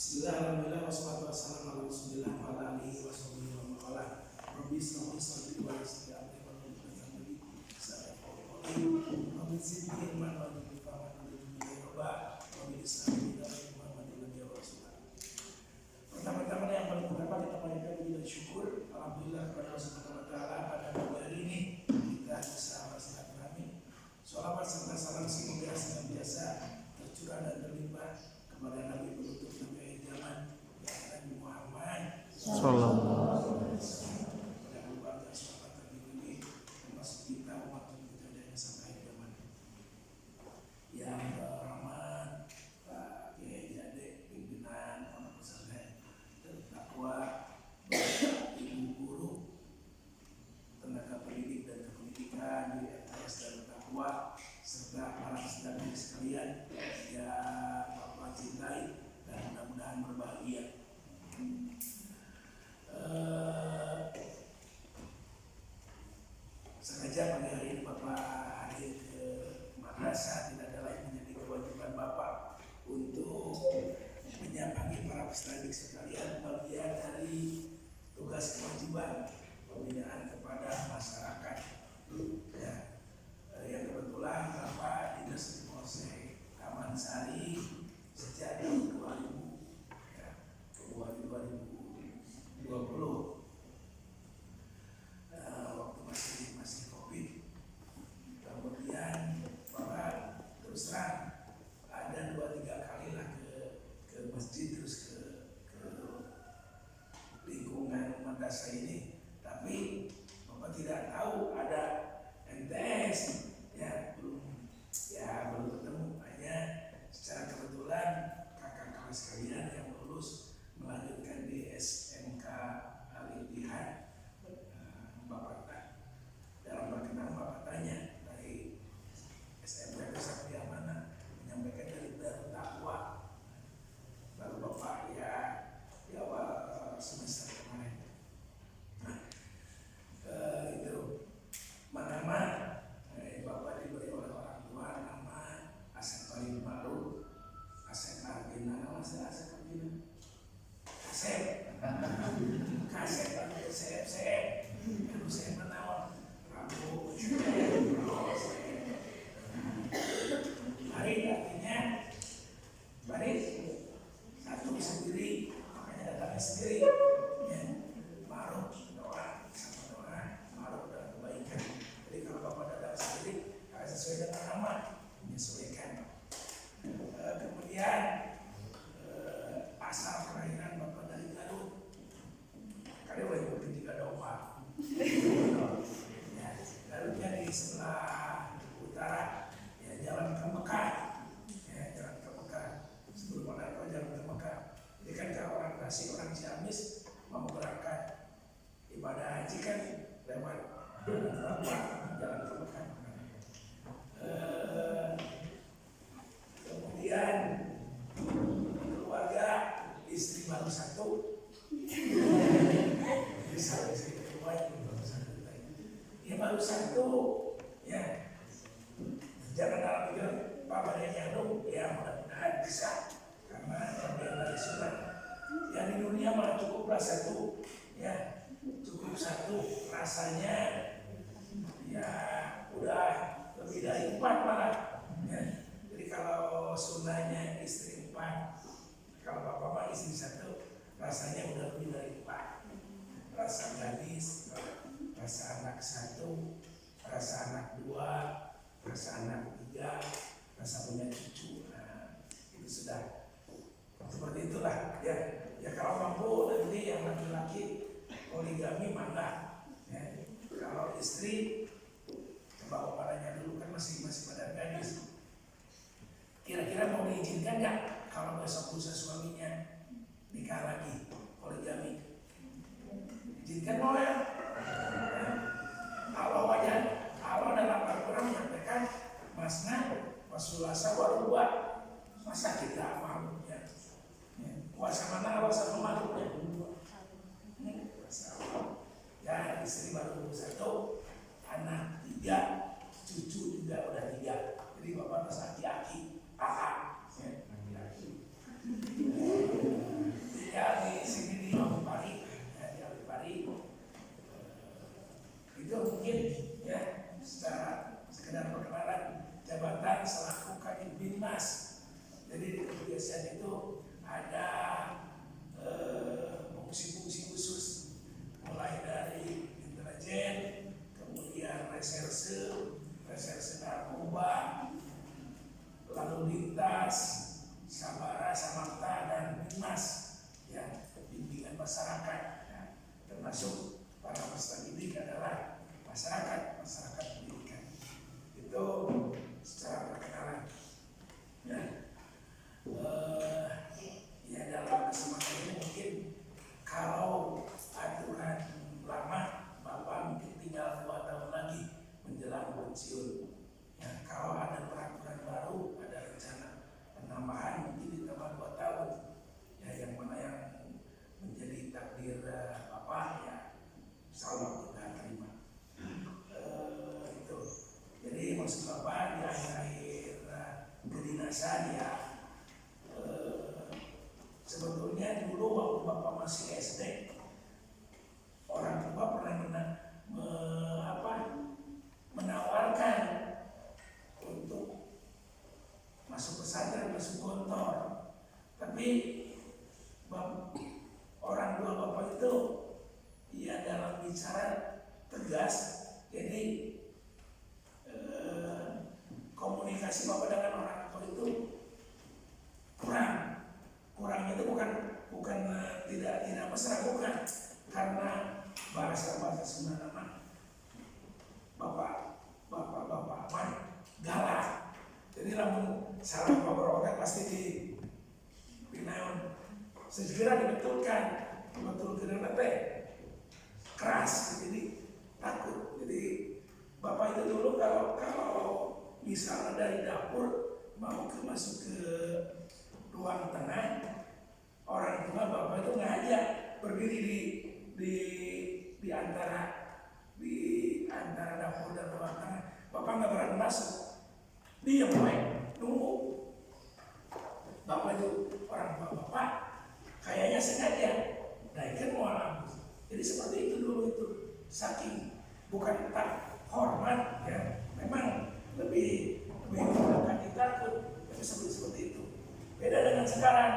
Bismillah, alhamdulillah, wassalatu wassalamu ala rasulillah wa ala alihi wa sahbihi wa mawala. Rabbi israh li sadri wa yassir li amri wahlul 'uqdatam min lisani yafqahu qawli. Rabbi zidni ilman warzuqni fahman wa ridni wa rabbi islamni dan Muhammadin nabi wa rasulullah. Pertama-tama yang paling utama kita panjatkan puji dan syukur alhamdulillah kepada Allah Subhanahu wa taala pada pagi hari ini kita bisa bersilaturahmi. Shalawat serta salam semoga senantiasa tercurah dan terlimpah kepada Nabi penutup Nabi zaman Nabi Muhammad sallallahu alaihi wasallam, kepada keluarga sahabat Nabi ini, termasuk kita umat kita dan sampai zaman yang rahmat Pak Kiai Jade, pimpinan pondok pesantren Takwa, ibu guru, tenaga pendidik dan kependidikan di MTS dan Takwa, serta para sedang sekalian yang Bapak cintai dan mudah-mudahan berbahagia. Sengaja pagi hari ini Bapak hadir ke madrasah, tidak ada lain menjadi kewajiban Bapak untuk menyambangi para peserta didik sekalian, bagian dari tugas kewajiban pembinaan kepada masyarakat. Ya, yang kebetulan Bapak Dinas di Polsek Taman Sari sejak tahun 2020, waktu masih COVID. Kemudian Bapak terus terang ada 2-3 kali lah ke masjid, terus ke lingkungan madrasah ini, tapi Bapak tidak tahu ada MTS. Belum ketemu, hanya secara kebetulan kakak kelas kalian yang lulus melanjutkan di SMK Al-Ittihad. Bapak dalam perkenalan Bapak tanya dari SMK Kesaktian mana, menyampaikan dari Darut Takwa. Lalu Bapak di awal semester kemarin. Itu nama Bapak diberi oleh orang tua nama Asep Paling Baru, Asep Argina, nama saya Asep Argina, Asep, lalu saya menawar Prabu, Baris artinya baris satu sendiri, makanya datangnya sendiri. Ma'ruf doa, sama doa, ma'ruf dan kebaikan. Jadi kalau Bapak datang sendiri, sesuai dengan nama, menyesuaikan. Kemudian asal kelahiran Bapak dari Garut. Kali boleh mungkin juga domba. Ya, Garutnya di sebelah utara, ya jalan ke Mekah. Ya, jalan ke Mekah. Sebelum Monaco jalan ke Mekah. Jadi kan kalau orang Tasik, orang Ciamis mau berangkat ibadah haji kan lewat jalan ke Mekah. Kemudian keluarga, istri baru satu. Istri kedua yang baru satu. Ini baru satu, ya. Jangan dalam pikiran Pak Badan Jadung, ya mudah-mudahan bisa. Karena yang dari surat, yang di dunia malah cukuplah satu, ya. Cukup satu, rasanya ya udah lebih dari 4 malah. Ya. Jadi kalau sunnahnya istri 4, kalau bapak mah istri 1, rasanya udah lebih dari 4. Rasa gadis, rasa anak 1, rasa anak 2, rasa anak 3, rasa punya cucu. Nah, itu sudah seperti itulah. Ya kalau mampu nanti yang laki-laki poligami mangga. Ya. Kalau istri coba oparanya dulu, kan masih pada gadis. Kira-kira mau diizinkan nggak kalau besok lusa suaminya nikah lagi poligami? Izinkan mau ya? Allah dalam Al-Quran menyampaikan masna wasulasa warubah. Masa kita makhluknya? Kuasa mana kuasa makhluknya? Ya istri baru 1, anak 3, cucu juga udah 3. Jadi bapak masih aki-aki, AA. kepolisian itu ada fungsi-fungsi khusus, mulai dari intelijen, kemudian reserse narkoba, lalu lintas, sabara, samapta, dan bimas, ya, bimbingan masyarakat, ya, termasuk para peserta didik adalah masyarakat pendidikan. Itu secara perkenalan. Ya, ya dalam kesempatan ini mungkin kalau aturan lama Bapak mungkin tinggal 2 tahun lagi menjelang pensiun. Ya, kalau ada peraturan baru, ada rencana penambahan mungkin ditambah 2 tahun. Ya, yang mana yang menjadi takdir Bapak, ya insya Allah kita terima. Itu. Jadi maksud Bapak di akhir-akhir kedinasan, ya sebetulnya dulu waktu Bapak masih SD, orang tua pernah menawarkan untuk masuk pesantren, masuk gontor, tapi orang tua Bapak itu ya dalam bicara tegas, jadi komunikasi Bapak dengan orang tua itu kurangnya itu bukan tidak mesra, bukan karena bahasa Sunda nama bapak galak, jadi lamun salah ngobrolnya pasti di pinaon segera dibetulkan teh keras, jadi takut. Jadi bapak itu dulu kalau misalnya dari dapur mau masuk ke ruang tengah, orang tua bapak itu ngajak berdiri di antara dapur dan ruang tengah. Bapak nggak berani masuk, diam nunggu. Bapak itu orang tua bapak kayaknya sengaja naikkan mual. Jadi seperti itu dulu, itu saking bukan tak hormat, ya memang lebih menggunakan ditakut, tapi seperti itu. Beda dengan sekarang,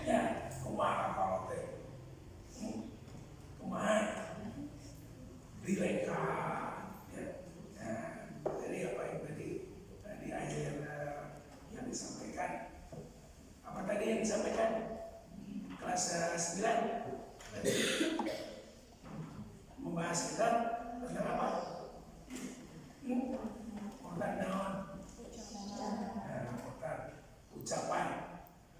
ya kumaha kalau teh, kumaha dileka, ya. Nah, jadi apa yang tadi di akhir yang disampaikan, apa tadi yang disampaikan kelas 9 tadi membahas kita tentang apa? Konten naon? Konten ucapan.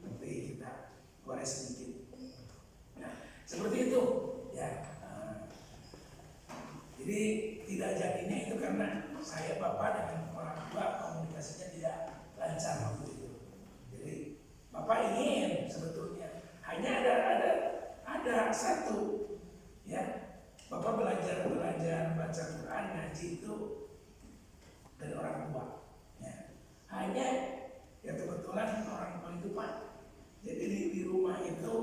Nanti kita gores sedikit. Nah, seperti itu, ya. Jadi tidak jadinya itu karena saya bapak dengan orang tua komunikasinya tidak lancar waktu itu. Jadi bapak ingin sebetulnya hanya ada satu, ya, bapak belajar baca Quran, ngaji itu dari orang tua. Ya. Hanya ya kebetulan orang tua itu Pak, jadi di rumah itu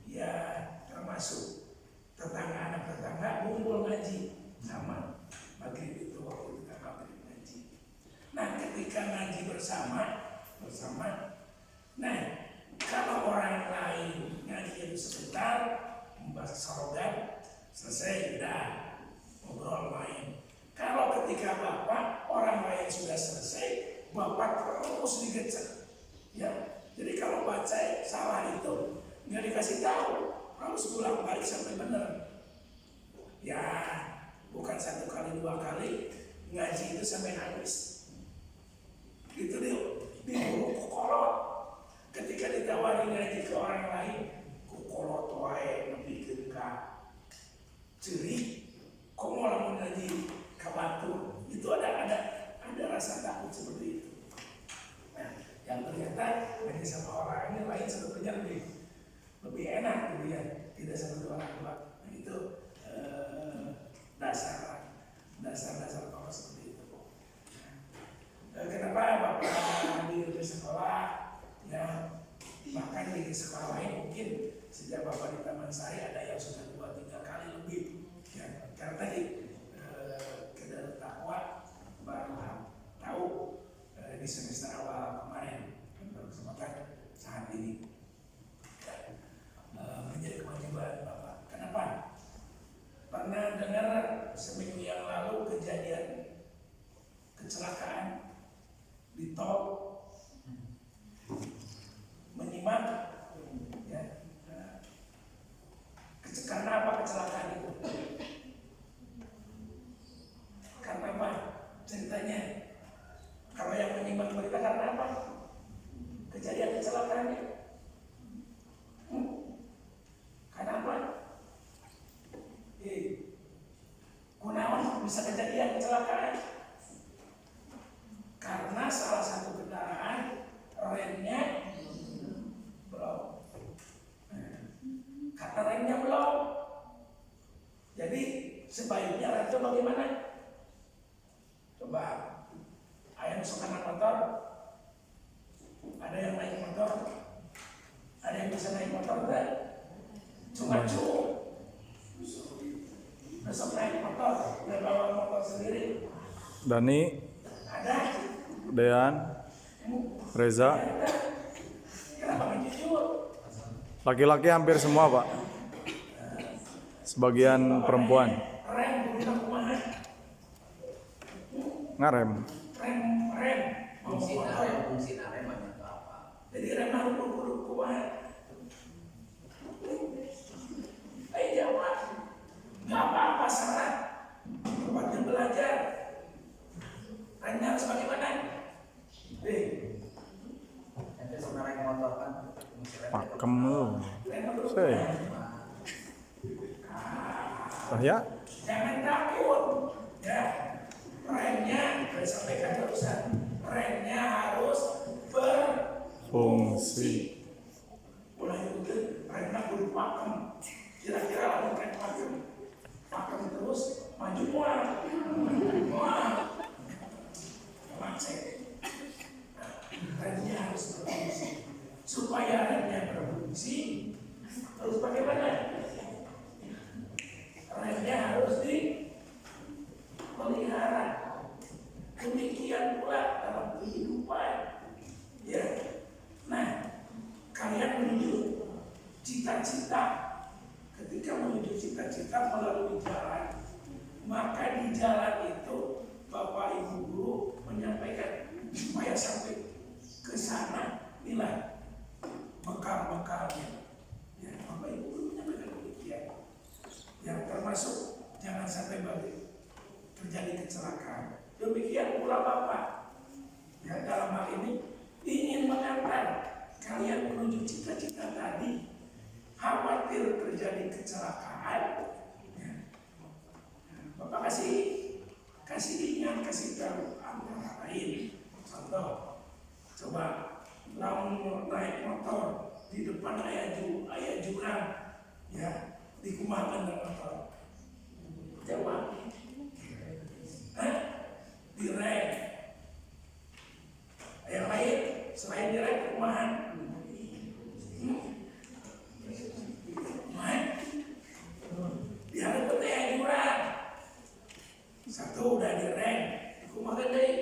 ya termasuk anak tetangga ngumpul ngaji sama maghrib itu, waktu kita maghrib ngaji. Nah, ketika ngaji bersama, nah kalau orang lain ngaji itu sebentar membahas sorogan, selesai udah ngobrol main. Kalau ketika bapak orang lain sudah selesai, bapak terus digecer, ya. Jadi kalau baca salah itu nggak dikasih tahu, harus ulang balik sampai benar. Ya, bukan 1 kali 2 kali, ngaji itu sampai nangis. Itu diburu kukolot. Ketika ditawari ngaji ke orang lain, kukolot wae lebih ke ceri. Kok mau lamun ngaji ke batu? Itu ada rasa takut seperti itu. Nah, yang ternyata ngaji sama orang ini lain sebetulnya lebih enak gitu ya, tidak seperti orang tua. Nah, itu dasar apa seperti itu. Kenapa bapak di sekolah, ya bahkan di sekolah lain mungkin sejak bapak di taman sari ada yang sudah 2-3 kali lebih, ya, karena tadi kedalam takwa baru tahu di semester awal kemarin berkesempatan saat itu. di tol menyimak, ya. Karena apa kecelakaan itu? Karena apa ceritanya? Kalau yang menyimak berita karena apa? Kejadian kecelakaannya. Karena apa? Kunaon bisa kejadian kecelakaan? Karena salah satu kendaraan remnya belum. Karena remnya belum. Jadi sebaiknya rem itu bagaimana? Coba, ayam suka motor. Ada yang naik motor? Ada yang bisa naik motor kan? Cuma besok naik motor, dia bawa motor sendiri. Dani, Ada. Dean, Reza. Kenapa menjujur? Laki-laki hampir semua, Pak. Sebagian perempuan. Rem guna kumaha? Ngarem. Rem. Fungsi rem banyak apa? Jadi rem harus kudu kumaha? Ayo jawab. Gak apa-apa salah. Tempatnya belajar. Remnya harus bagaimana? Itu sebenarnya motor kan fungsi rem. Pakem lu. Rem harus Say. Ya. jangan takut. Ya. Remnya, saya sampaikan terusan. Remnya harus Fungsi. mulai itu remnya kudu pakem. Kira-kira lalu rem pakem terus maju mual. Macet. Remnya harus berfungsi. Supaya remnya berfungsi, terus bagaimana? Remnya harus dipelihara. Demikian pula dalam kehidupan. Ya. Nah, kalian menuju cita-cita. Ketika menuju cita-cita melalui jalan, maka di jalan itu Bapak Ibu guru menyampaikan supaya sampai ke sana inilah bekal-bekalnya. Ya, Bapak Ibu guru menyampaikan demikian. Yang termasuk jangan sampai terjadi kecelakaan. Demikian pula Bapak. Ya, dalam hal ini ingin mengantar kalian menuju cita-cita tadi. Khawatir terjadi kecelakaan. Ya. Bapak kasih ingat, kasih tahu antara lain. Contoh, coba lamun naik motor di depan ayah jurang, ya dikumakan dengan motor. Jawab. Direm. Yang lain selain direm kumahan. Biar ayah jurang. Satu udah direm, dikumakan deh.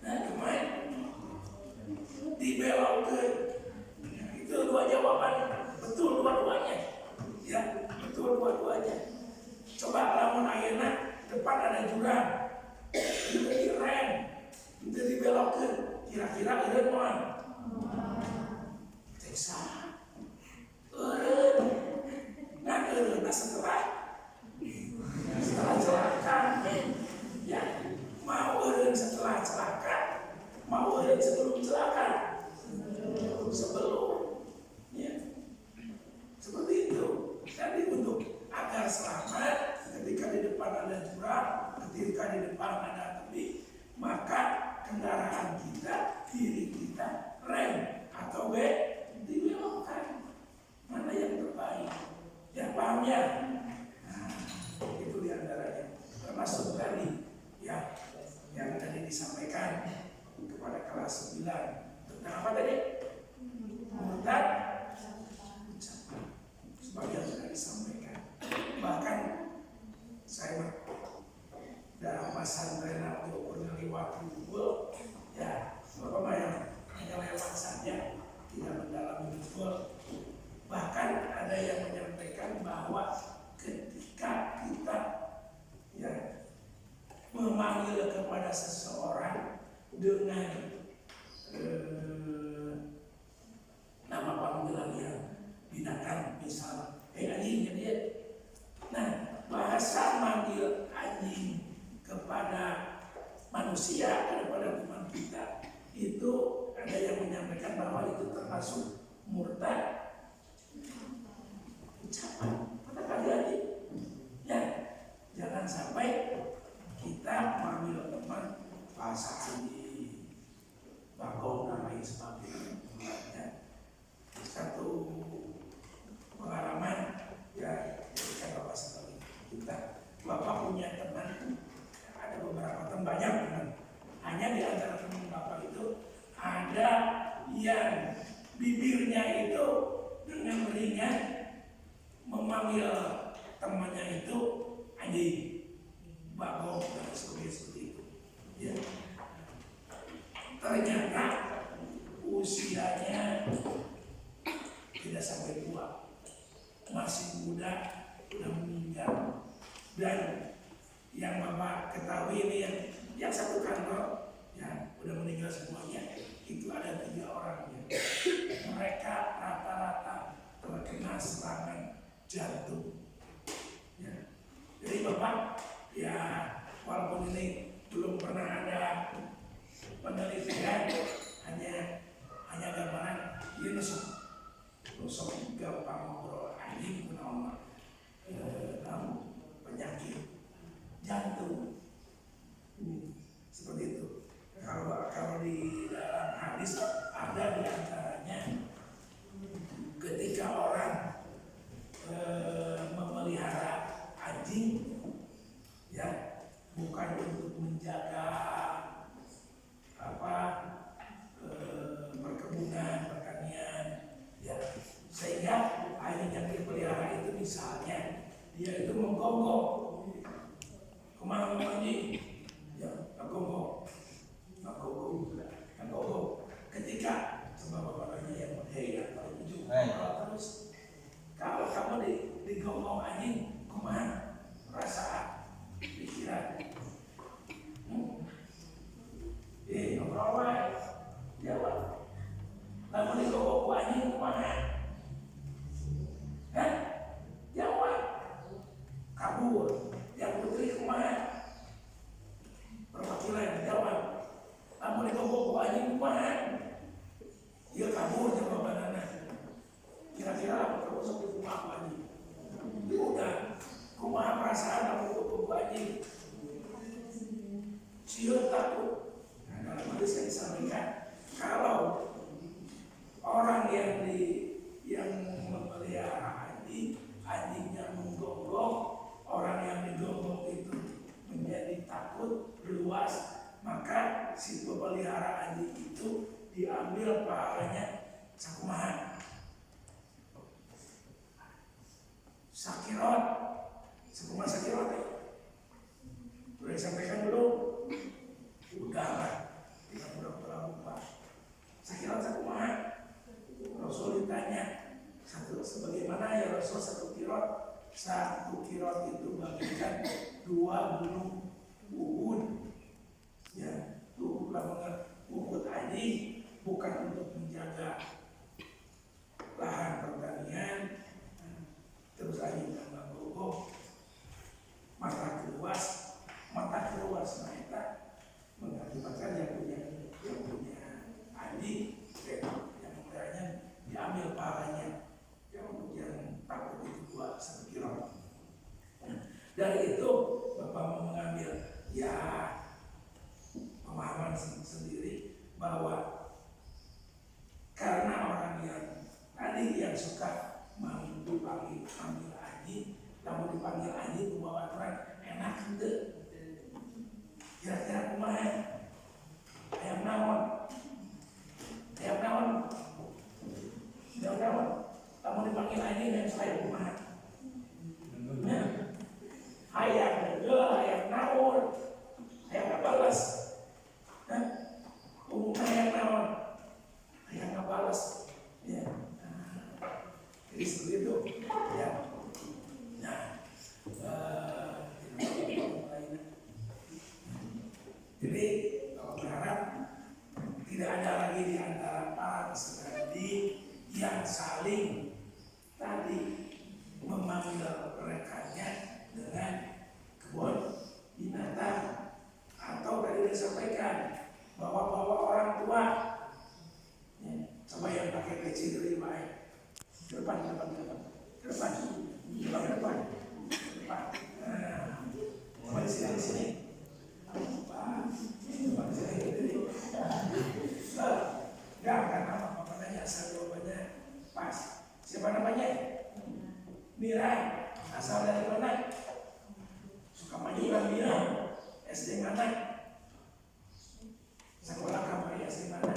Nah, kemarin dibelokkan. Itu dua jawaban, betul dua-duanya. Ya, betul dua-duanya. Coba lamun ayeuna depan ada jurang, itu direm, itu dibelokkan. Kira-kira eureun moal. Teksa. Eureun. Nah, eureun setelah celaka. Ya, mau eureun setelah celaka, mau eureun sebelum celaka. Sebelum. Ya. Seperti itu. Jadi untuk agar selamat ketika di depan ada jurang, ketika di depan ada tebing, maka kendaraan kita, diri kita rem atau dibelokkan. Mana yang terbaik? Ya, paham ya? Nah, itu diantaranya. Termasuk tadi ya yang tadi disampaikan kepada kelas 9 tentang apa tadi? Murtad. Sebagian sudah disampaikan. Bahkan saya dalam pesantren atau lewat Google, ya Bapak yang hanya lewat saja, tidak mendalami betul. Bahkan ada yang menyampaikan bahwa ketika kita ya memanggil kepada seseorang dengan nama panggilan yang binatang, misal anjingnya dia. Nah, bahasa manggil anjing kepada manusia, kepada teman kita itu ada yang menyampaikan bahwa itu termasuk murtad. Ucapan kata tadi, ya jangan sampai kita manggil teman bahasa anjing, bakau dan lain sebagainya. Ya. Satu pengalaman ya ketika Bapak sekali kita, Bapak punya teman, ada beberapa teman, banyak teman. Hanya di antara teman Bapak itu ada yang bibirnya itu dengan ringan memanggil temannya itu anjing, bakau dan sebagainya seperti itu. Ya. Ternyata usianya tidak sampai tua, masih muda, sudah meninggal. Dan yang Bapak ketahui ini yang satu kantor yang sudah meninggal semuanya itu ada 3 orang. Mereka rata-rata terkena serangan jantung. Ya. Jadi Bapak ya walaupun ini belum pernah ada penelitian, hanya gambaran ini nusuk gampang ngobrol anjing guna penyakit jantung seperti itu. Kalau di dalam hadis ada di antaranya ketika orang memelihara anjing, ya bukan untuk menjaga perkebunan, pertanian, ya sehingga anjing yang dipelihara itu misalnya dia itu menggonggong kemana anjing, ya menggonggong ketika coba bapaknya yang atau ujung terus kalau kamu digonggong anjing kemana perasaan pikiran ngobrol jawab kamu digonggong anjing kemana jawab kabur yang putri kemana perwakilan jawab kamu digonggong anjing kemana dia kabur jawabannya kira-kira kamu sampai rumah apa anjing udah kumaha perasaan kamu digonggong anjing siur takut. Nah, dalam hadis yang disampaikan kalau orang yang memelihara anjingnya menggonggong, orang yang digonggong itu menjadi takut, luas, maka si pemelihara anjing itu diambil pahalanya sakumaha sakirot, sakumaha sakirot ya. Udah disampaikan belum? Udah lah, tidak pura-pura lupa. Sakirot sakumaha? Rasul ditanya sebagaimana ya Rasul satu kirot itu bagikan 2 gunung Uhud. Ya, itu bukan Uhud anjing, bukan untuk menjaga lahan pertanian. Terus anjing tambah gogoh, mata keluas, nah itu mengakibatkan yang punya anjing, yang mudanya diambil pahalanya, yang untuk yang takut itu 1 kilo. Dari itu Bapak mau mengambil ya pemahaman sendiri bahwa karena orang yang tadi yang suka dipanggil anjing, kamu dipanggil anjing membawa orang enak ente. Kira-kira kumaha? Ayam naon? Kamu dipanggil anjing dan saya kumaha? Ayam naon? Ayam balas. Ayam naon? Ayam balas. Ya. Jadi seperti itu. Ya. Nah, jadi kalau berharap tidak ada lagi di antara para peserta didik yang saling tadi memanggil rekannya dengan kebun binatang, atau tadi disampaikan bawa orang tua. Ya, coba yang pakai peci dari baik ke depan. Nah, di sini. Jangan nama papanya asal jawabannya pas. Siapa namanya? Mirai. Asal dari mana? Sukamaju Mirai. SD mana? Sekolah kamu SD mana?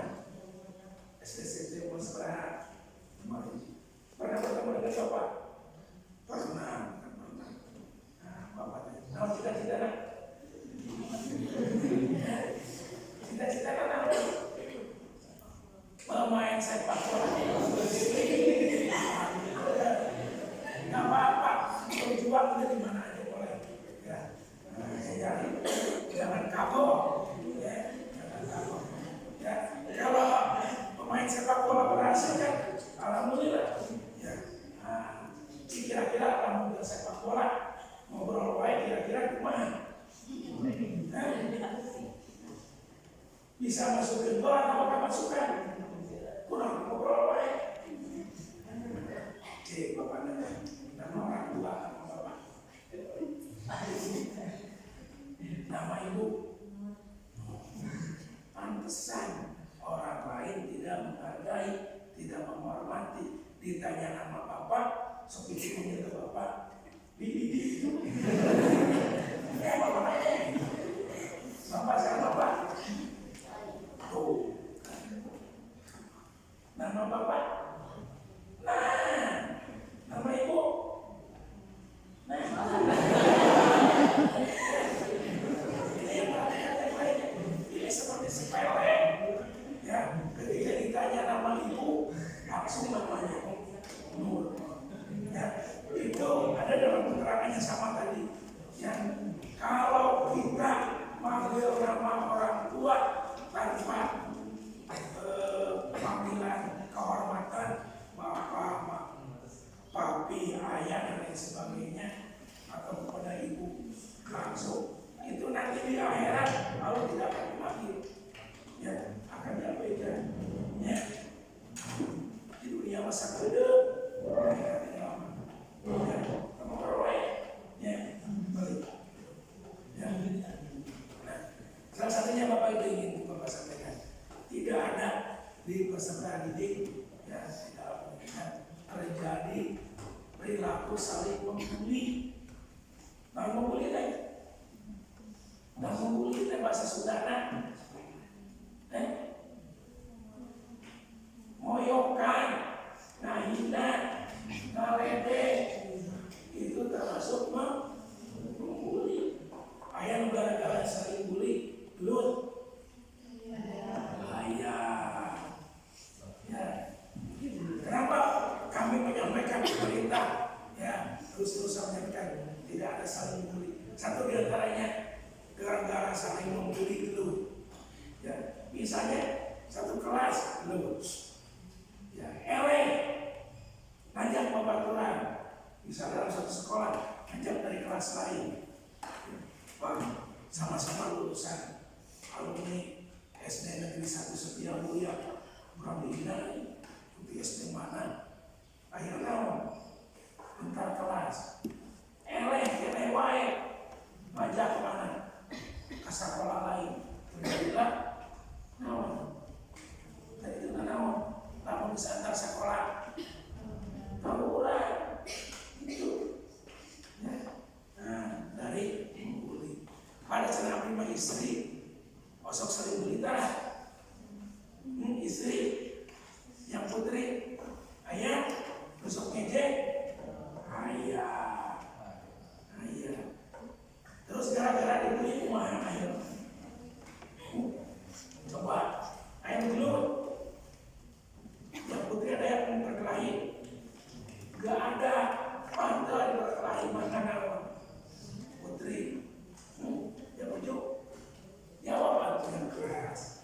SD Musra. Pernah bertemu dengan bapak? Pernah. Nah, bapak tanya, nah, cita-cita nak? Cita-cita kan apa? Pemain sepak bola. Nggak apa-apa, berjuang dari mana aja boleh. Ya, jangan kapok. Ya, jangan kapok. Ya, kalau pemain sepak bola berhasil kan, alhamdulillah. Ya, nah, kira-kira kamu udah sepak bola, ngobrol baik kira-kira gimana? Bisa masukin gol atau nggak masukkan? Kurang ngobrol baik. Cek bapak nanya, nama orang tua nama bapak, nama ibu. Pantesan orang lain tidak menghargai, tidak menghormati. Ditanya nama bapak, seperti punya ke bapak, bibi. Ya bapak nanya, bapak siapa bapak? Tuh. Nama bapak? Nah, nama ibu? Nah, ini seperti sepele. Ya, ketika ditanya nama ibu, langsung namanya Nur. Ya, itu ada dalam keterangannya sama tadi. Ya, kalau kita manggil nama orang tua tanpa panggilan kehormatan bapak, papi, ayah dan lain sebagainya, atau kepada ibu langsung, itu nanti di akhirat kalau tidak akan dipanggil, ya akan diabaikan. Ya, di dunia masa gede, salah satunya Bapak Ibu ingin Bapak sampaikan, tidak ada di peserta didik ya tidak terjadi perilaku saling membuli. Nah, membuli itu bahasa Sundana. Moyokan, ngahina, ngalede, itu termasuk membuli. Ayam gara-gara saling bully, gelut. Ayah. Ya. Kenapa kami menyampaikan pemerintah? Ya, terus-terusan menyampaikan tidak ada saling bully. Satu di antaranya gara-gara saling membuli gelut. Ya, misalnya satu kelas gelut. Ya, ngajak pembaturan. Bisa dalam satu sekolah ngajak dari kelas lain. Wah, sama-sama lulusan alumni SD Negeri 1 Setia Mulia, kurang dihinai, di SD mana? Akhirnya bentar kelas, wae, ngajak kemana? Ke sekolah lain. Terjadilah, itu namun bisa antar sekolah. Tawuran, itu. Ya. Nah, dari membuli. Pada cenah prima istri, osok sering berita. Istri yang putri, ayah, besok ngejek, ayah. Terus gara-gara dibeli rumah ayah. Coba, ayah dulu. Yang putri ada yang berkelahi. Gak ada pantai berkelahi makanan putri. Ya bujuk. Jawab dengan keras.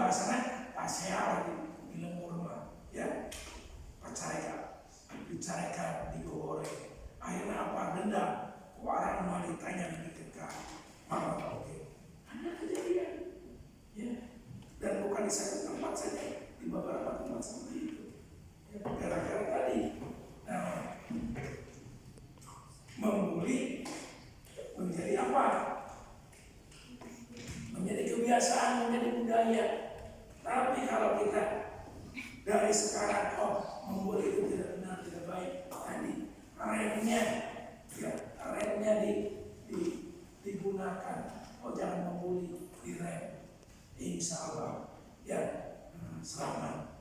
bahasanya pasea lagi di lemur mah, ya dicarekan, digoreng. Akhirnya apa? Dendam. Orang wanitanya menikah, malah oke. Ada kejadian, ya. Dan bukan di satu tempat saja, di beberapa tempat seperti itu. Ya, gara-gara tadi, nah, membuli menjadi apa? Menjadi kebiasaan, menjadi budaya. Tapi kalau kita dari sekarang, membuli itu tidak benar, tidak baik. Tadi remnya digunakan. Jangan membuli, direm. Insya Allah, ya, selamat.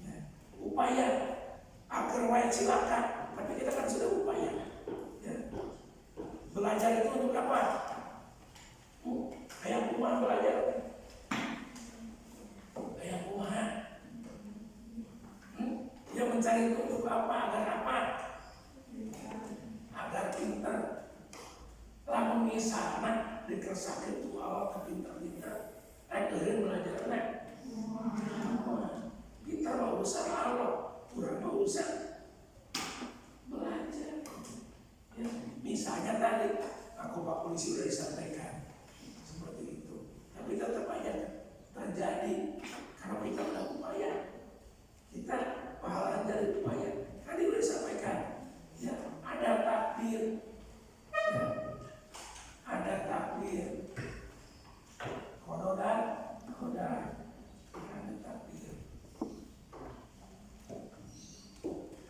Ya. Upaya agar wae silakan, tapi kita kan sudah upaya. Ya. Belajar itu untuk apa? Kayak rumah belajar. Kayak rumah. Dia mencari itu untuk apa? Agar apa? Agar pintar. Lamun misalnya dikersakkan itu awal kepintar-pintar. Akhirnya belajar pintar mau urusan Allah, kurang mau urusan belajar. Ya, misalnya tadi aku Pak Polisi sudah disampaikan seperti itu, tapi tetap aja terjadi karena kita sudah upaya. Kita pahala dari upaya. Tadi sudah disampaikan, ya ada takdir, ya, ada takdir. Kododan, ada takdir.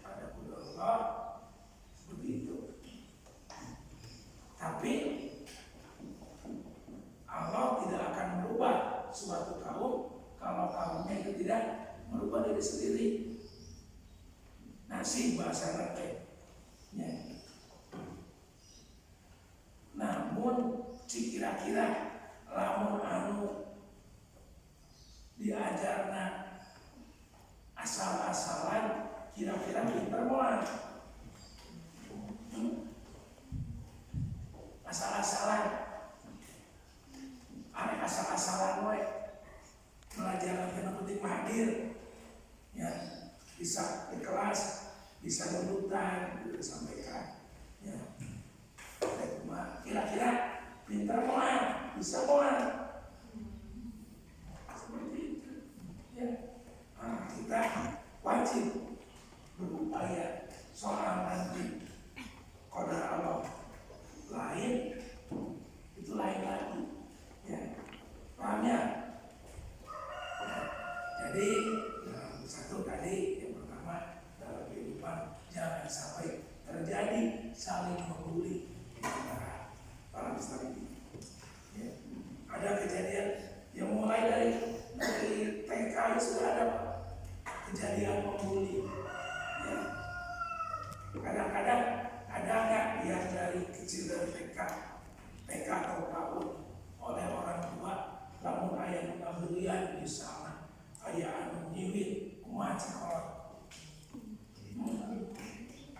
Ada kudus Allah, seperti itu. Tapi Allah tidak akan merubah suatu kaum kalau kaumnya itu tidak merubah diri sendiri. Nasib bahasa nanti. Ya. Namun kira-kira lamun diajarna asal-asalan kira-kira pinter moal. Asal-asalan, aneh asal-asalan we belajar yang penting hadir, ya bisa di kelas, bisa nurutan, disampaikan, ya. Kira-kira pinter moal, bisa moal. Seperti itu, ya. Nah, kita wajib berupaya soal nanti qadar Allah lain, itu lain lagi, ya. Paham ya? Jadi satu tadi yang pertama dalam kehidupan jangan sampai terjadi saling membuli antara para ustaz ini. Ya. Ada kejadian yang mulai dari TK sudah ada kejadian membuli. Ya. Kadang-kadang ada nggak yang dari kecil dari TK atau PAUD oleh orang tua, lamun ayah pemberian di sana, ayah anu nyiwit kumaha sekolah,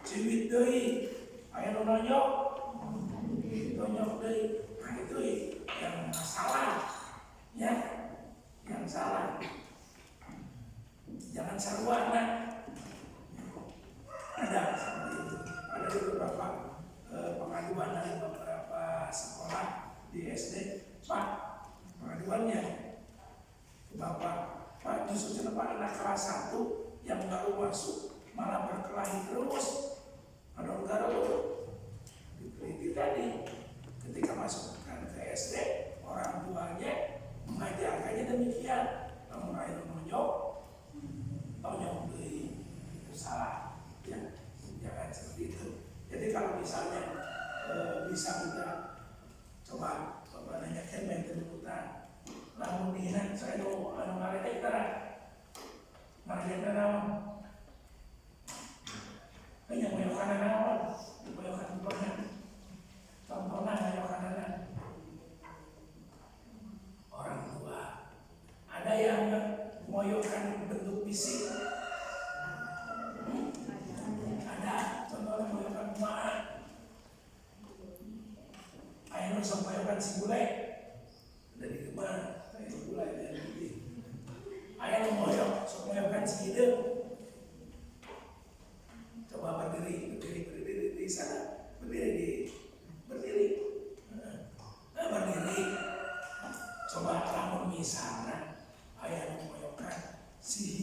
ciwit deui, ayah nu nonyok deui, nah itu yang salah, ya, yang salah, jangan sarwana. Ada seperti itu, ada beberapa pengaduan dari beberapa sekolah di SD, Pak, pengaduannya Bapak justru kenapa anak kelas 1 yang baru masuk malah berkelahi terus, ada negara diteliti tadi ketika masukkan ke SD orang tuanya mengajarkannya demikian, namun air menonyok beli itu salah, ya, jangan seperti itu. Jadi kalau misalnya bisa kita coba nanyakan menterutan, lamun dinan saya mau ngarete kita ngarete naon, hanya moyokan naon, moyokan bukan, contohnya moyokan orang tua, ada yang moyokan bentuk fisik, ada contohnya moyokan kumaha. Ayo sampai kan si bule dari kemana? Ayo bule dari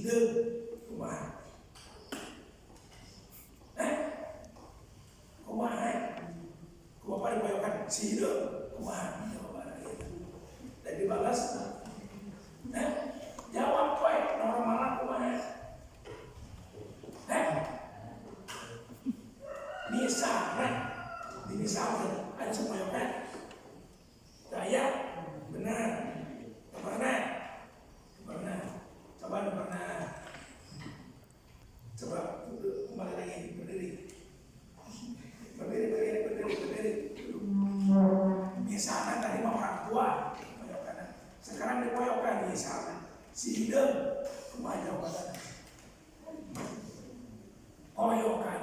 ide kumaha. Kumaha? Kumaha dipoyokan si ide kumaha jawabanna gitu. Dan dibalas, jawab poe normalna kumaha. Misalnya ada sepoyokan saya benar pernah coba kembali lagi berdiri misalnya tadi mau orang tua poyokan sekarang dipoyokan misalnya si hidung kumaha jawabannya poyokan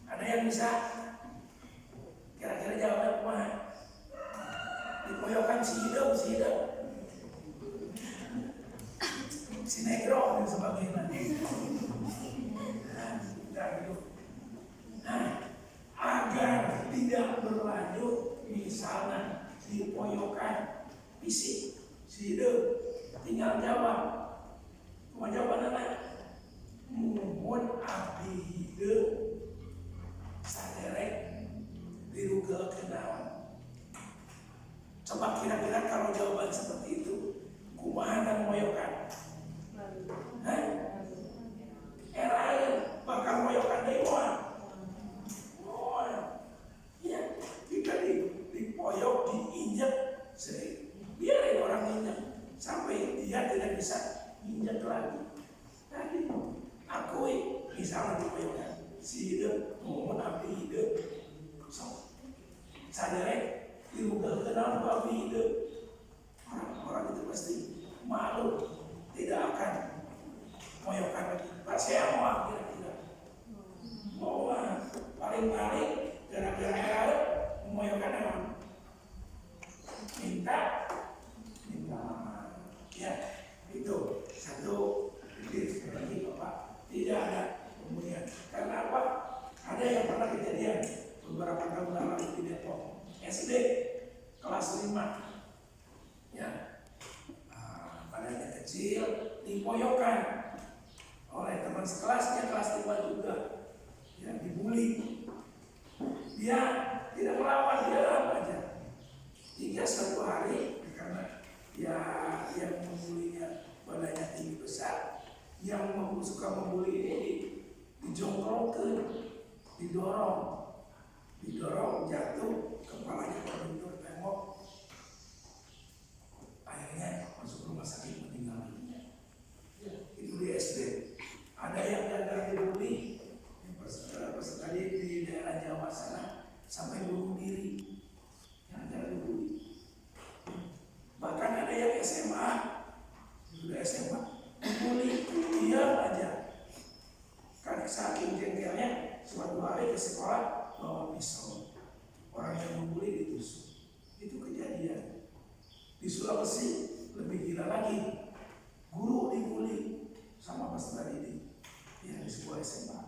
ada yang bisa kira-kira jawabnya kumaha dipoyokan si hidung sinetron dan sebagainya. Agar tidak berlanjut misalnya dipoyokan fisik si hidung tinggal jawab cuma jawabannya mumun abdi hidung saderek dirugal kenaon. Coba kira-kira kalau jawaban seperti itu kumaha dan moyokan lain bakal moyokan dewa. Ya kita dipoyok diinjak biarin orang injak sampai dia tidak bisa injak lagi. Tadi akui misalnya dipoyokan si hidup mau abdi hidup sadarek dirugal kenal abdi hidup. Orang itu pasti malu tidak akan moyokan lagi. Pak saya mau kira-kira mau paling-paling gara-gara moyokan apa? Minta ya itu satu titik lagi Bapak tidak ada kemudian karena apa? Ada yang pernah kejadian beberapa tahun lalu di Depok SD kelas 5 ya badannya kecil dipoyokan oleh teman sekelasnya kelas 5 juga yang dibully. Dia tidak melawan, dia diam aja hingga suatu hari karena ya yang membulinya badannya tinggi besar, yang suka membuli ini dijongkrokkan, didorong jatuh kepalanya terbentur tembok, akhirnya masuk rumah sakit meninggal dunia. Itu di SD. Ada yang gagal dibully pas tadi di daerah Jawa sana sampai bunuh diri yang gagal dibully. Bahkan ada yang SMA sudah SMA dibully diam aja karena saking jengkelnya suatu hari ke sekolah bawa pisau, orang yang membuli ditusuk. Itu kejadian di Sulawesi. Lebih gila lagi, guru dibully sama peserta didik yang di sebuah SMA.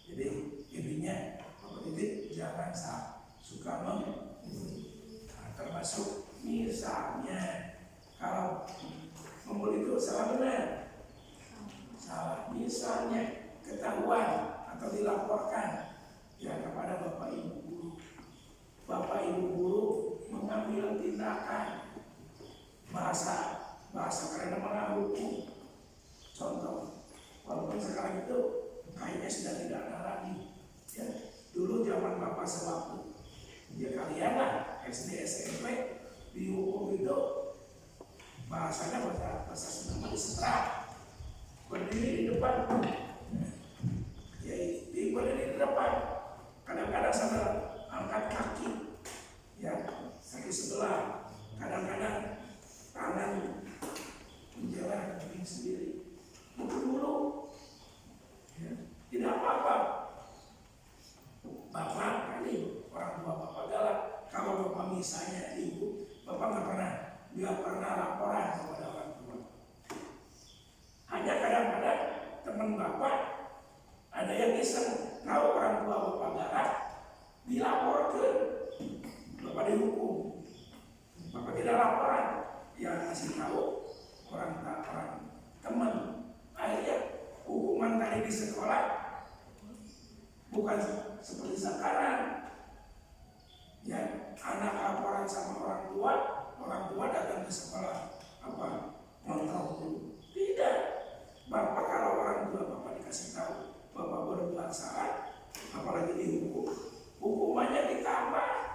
Jadi intinya Bapak didik jangan suka membuli. Termasuk misalnya kalau membuli itu salah benar, salah misalnya ketahuan atau dilaporkan ya kepada Bapak Ibu guru. Bapak Ibu guru mengambil tindakan bahasa karena menghukum. Contoh, walaupun sekarang itu kayaknya sudah tidak ada lagi. Ya, dulu zaman Bapak sewaktu, ya kalian lah SD SMP dihukum itu bahasanya bahasa Sunda disetrap, berdiri di depan, ya berdiri di depan, kadang-kadang sambil angkat kaki, ya kaki sebelah, kadang-kadang tangan menjalan kaki sendiri. Itu dulu ya, tidak apa-apa. Bapak ini orang tua Bapak galak. Kalau Bapak misalnya ibu, Bapak nggak pernah laporan kepada orang tua. Hanya kadang-kadang teman Bapak bukan seperti sekarang. Ya, anak laporan sama orang tua datang ke sekolah ngontrol dulu. Tidak. Bapak kalau orang tua bapak dikasih tahu bapak berbuat salah, apalagi dihukum, hukumannya ditambah.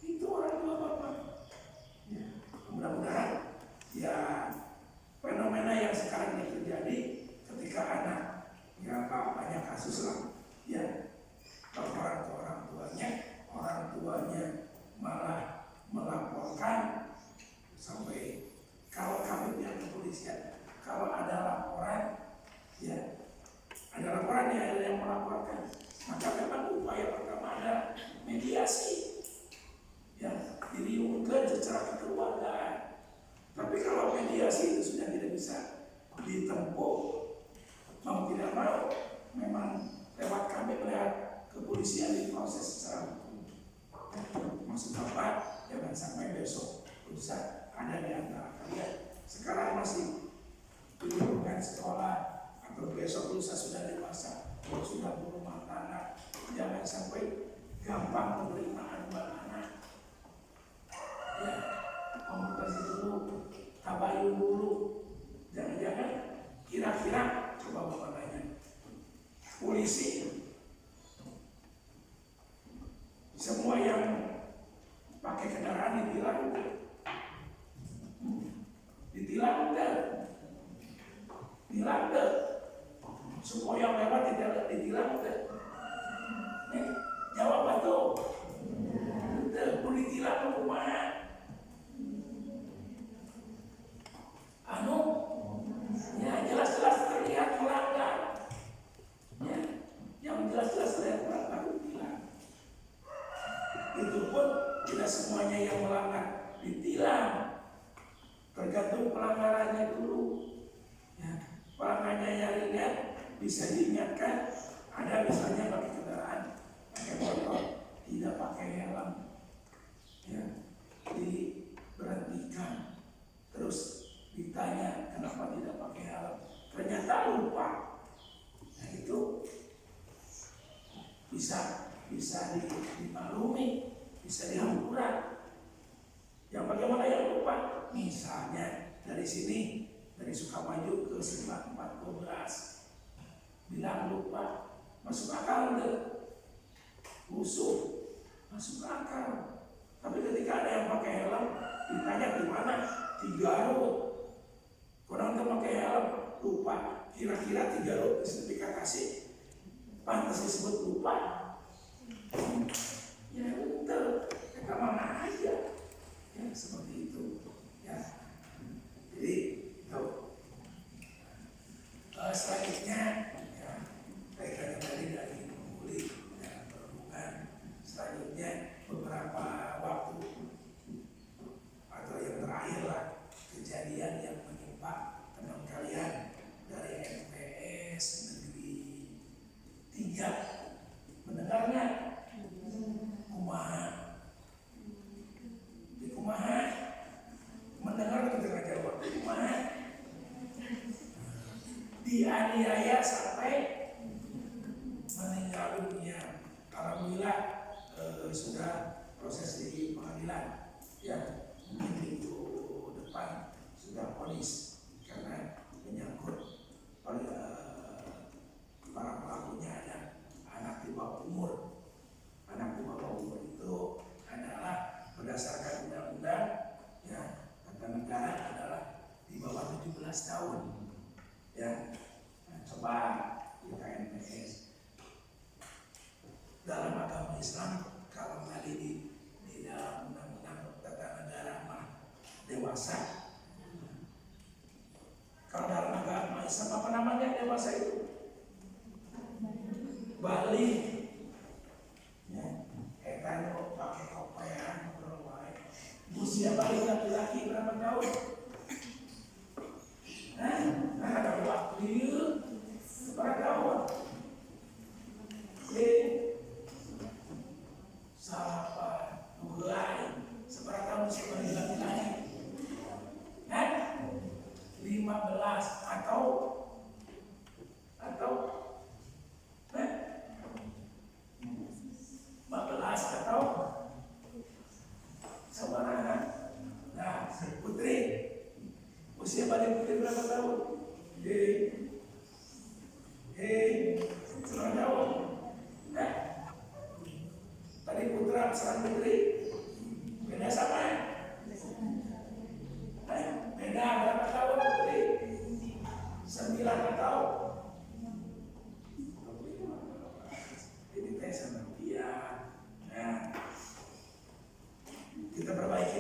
Itu orang tua bapak. Ya, mudah-mudahan ya fenomena yang sekarang ini terjadi ketika anak ya banyak kasus lah ya laporan ke orang tuanya malah melaporkan sampai kalau kami pihak kepolisian kalau ada laporan ya ada yang melaporkan maka memang upaya pertama adalah mediasi yang diriungkan secara kekeluargaan. Tapi kalau mediasi itu sudah tidak bisa ditempuh, mau tidak mau, memang lewat kami melihat kepolisian diproses secara hukum. Maksud Bapak, jangan sampai besok lusa ada di antara kalian. Sekarang masih di lingkungan sekolah atau besok lusa sudah dewasa, sudah berumah tangga, jangan sampai gampang menerima anuan anak. Ya, komunikasi dulu, tabayun dulu. Jangan-jangan kira-kira coba bapak tanya polisi semua yang pakai kendaraan ditilang deh. Semua yang lewat tidak ditilang deh. Jawab betul. Pun ditilang rumah. Ya jelas-jelas terlihat melanggar. Ya, yang jelas-jelas terlihat melanggar ditilang. Itu pun tidak semuanya yang melanggar ditilang. Tergantung pelanggarannya dulu. Ya, pelanggarannya yang ringan bisa diingatkan. Ada misalnya pakai kendaraan, pakai motor, tidak pakai helm. Ya, diberhentikan. Terus ditanya kenapa tidak pakai helm, ternyata lupa. Nah itu bisa dimaklumi, bisa dihampuran. Yang bagaimana yang lupa? Misalnya dari sini, dari Sukamaju ke Simpang 14, bilang lupa, masuk akal deh, musuh, masuk akal. Tapi ketika ada yang pakai helm, ditanya di mana? Di Garut. Kurang pakai helm, lupa. Kira-kira 3 Garut sertifikasi pantas disebut lupa. Ya betul, ya mana aja. Ya seperti itu. Ya. Jadi itu. Selanjutnya, ya, kaitannya tadi dari pemulih dan perhubungan. Selanjutnya beberapa waktu atau yang terakhir lah kejadian yang menimpa teman kalian dari MTS Negeri 3 mendengarnya Kumaha mendengar ketika jawab Kumaha dianiaya sampai meninggal dunia. Alhamdulillah sudah proses di pengadilan ya, minggu depan sudah vonis karena menyangkut para pelakunya ada anak di bawah umur. Anak di bawah umur itu adalah berdasarkan undang-undang ya, kata negara adalah di bawah 17 tahun ya. Nah, coba kita NPS dalam agama Islam kalau tadi di dalam undang-undang tata negara mah dewasa. Kalau dalam agama Islam apa namanya dewasa itu? Bali. Ya, kan pakai kopean berwai. Usia balik laki-laki berapa tahun? Nah, ada waktu berapa tahun? Sahabat mulai seberapa tahun sebagai laki-laki? 15 atau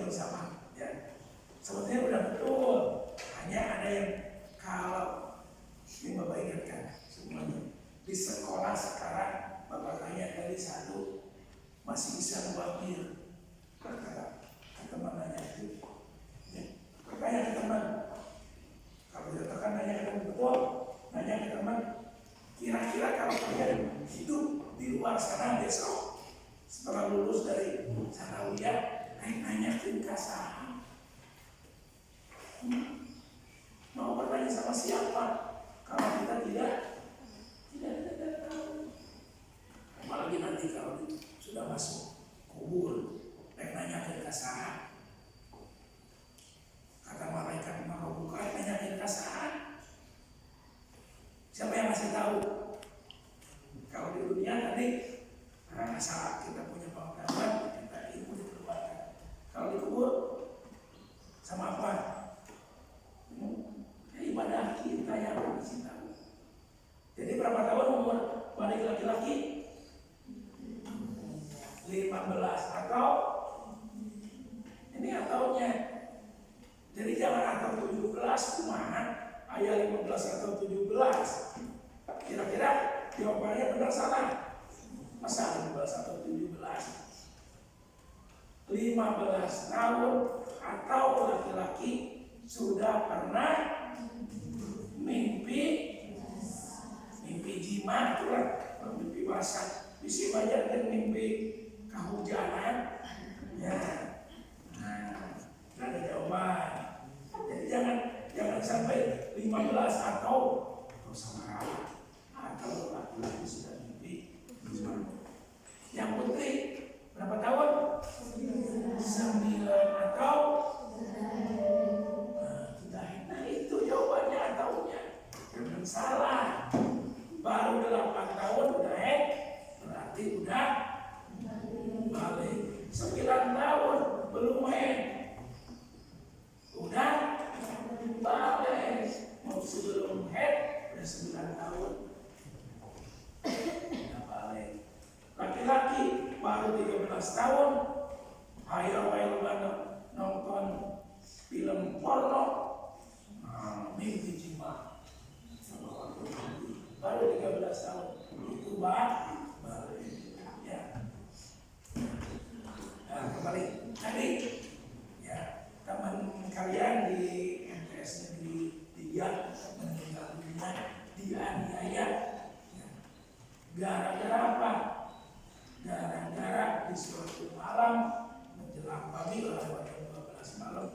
yang sama. Ya, sebetulnya udah betul. Hanya ada yang kalau ini Bapak ingatkan semuanya di sekolah sekarang Bapak tanya dari satu masih bisa ngebamir kata teman nanya itu. Ya, bertanya ke teman. Kalau tidak tekan nanya ke teman betul, nanya ke teman. Kira-kira kalau kalian hidup di luar sana besok setelah lulus dari sanawiyah, nanya ke saham. Mau bertanya sama siapa? Kalau kita tidak tahu. Apalagi nanti kalau sudah masuk kubur, nanya ke saham. Kata malaikat mau buka, nanya ke saham. Siapa yang masih tahu? Kalau di dunia tadi asal kita punya pengetahuan, kita ilmu dikeluarkan. Kalau dikubur sama apa? Ya, ibadah kita yang masih tahu. Jadi berapa tahun umur balik laki-laki? 15 atau ini ataunya. Jadi jangan atau 17 kumaha, ayat 15 atau 17. Kira-kira jawabannya benar salah? Masa 15 atau 17? 15 tahun atau laki-laki sudah pernah mimpi jima, itulah mimpi basah. Bisa banyak dan mimpi kehujanan. Ya, ada jawaban. Jadi jangan sampai 15 atau sama atau laki-laki sudah mimpi. Yang putri berapa tahun? 9 atau nah itu jawabannya ataunya. Jangan salah. Baru 8 tahun udah berarti udah balik. 9 tahun belum udah balik. Mau sebelum udah 9 tahun udah balik. Laki-laki baru 13 tahun hayal nonton film porno, mimpi jima. Baru 13 tahun itu balik. Ya. Nah, kembali tadi ya, teman kalian di MTS Negeri 3 meninggal dunia dianiaya. Ya. Gara-gara apa? Gara-gara di suatu malam menjelang pagi lewat jam 12 malam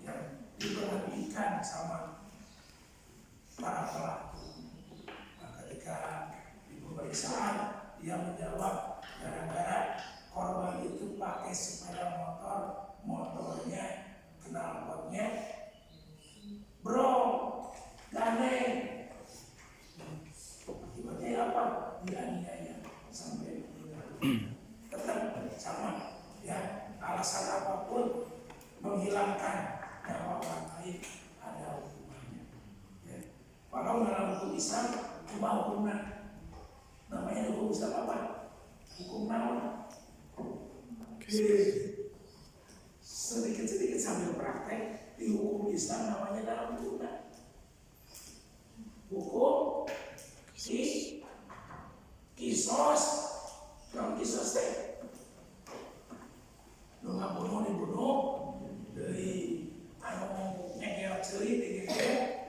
yang diperhatikan sama para pelaku. Nah, ketika di pemeriksaan dia menjawab gara-gara korban itu pakai sepeda motornya knalpotnya brong gandeng. Akibatnya apa? Dianiaya sampai tetap sama ya, alasan apapun menghilangkan nyawa orang lain ada hukumannya ya. Kalau dalam hukum Islam cuma hukumnya namanya hukum Islam apa? Hukum naon? Sedikit-sedikit sambil praktek di hukum Islam namanya dalam hukumnya hukum kisos. Kalau kisos teh lu ngabunuh dibunuh dari anu ngegel ceuri digegel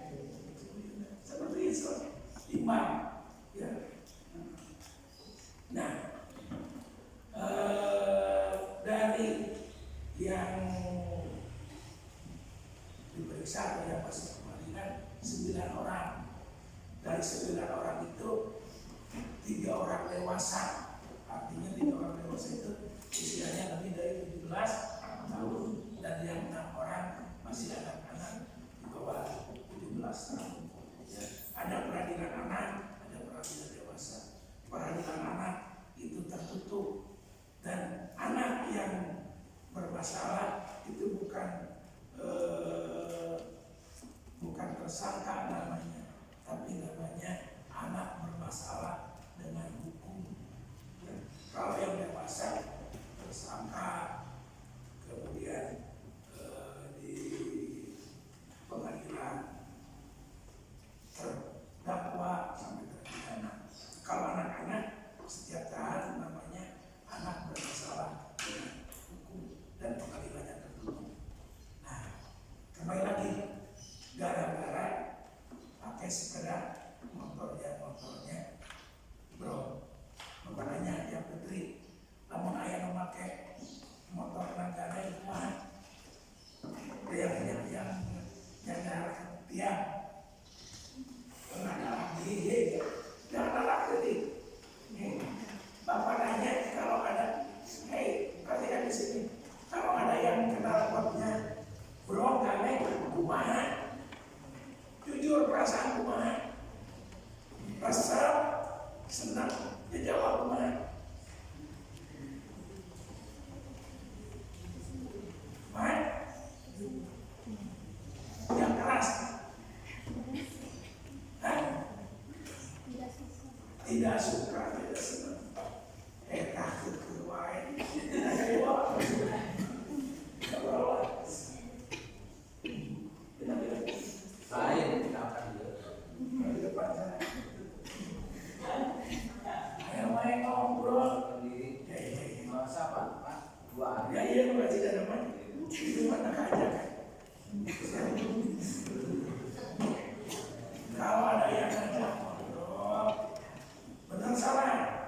seperti itu imam ya. Nah dari yang diperiksa yang masuk pengadilan 9 orang. Dari 9 orang itu 3 orang dewasa. Artinya 3 orang dewasa itu usianya lebih dari 17 tahun dan yang 6 orang masih anak-anak di bawah 17 tahun. Ya. Ada peradilan anak, ada peradilan dewasa. Peradilan anak itu tertutup dan anak yang bermasalah itu bukan tersangka namanya, tapi namanya anak bermasalah dengan hukum. Ya. Kalau yang dewasa tersangka Kalau ada yang ngajak ngobrol, benar salah,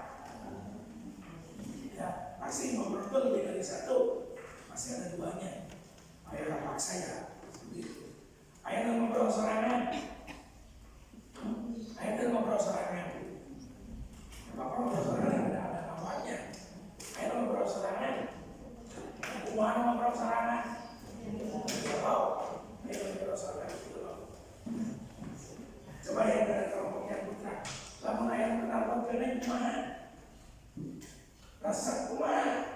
ya pasti ngobrol lebih dari satu, pasti ada duanya. Ayah nggak paksa ya, begitu. Ayah nggak ngobrol sorangan, ayah nggak ngobrol sorangan. Bapak ngobrol sorangan ada kawannya. Ayah ngobrol sorangan, kumana ngobrol sorangan. Tahu, ayah ngobrol sorangan. Coba yang dari kelompoknya putra, lamun ayah mendapat kene kumaha, rasa kumaha,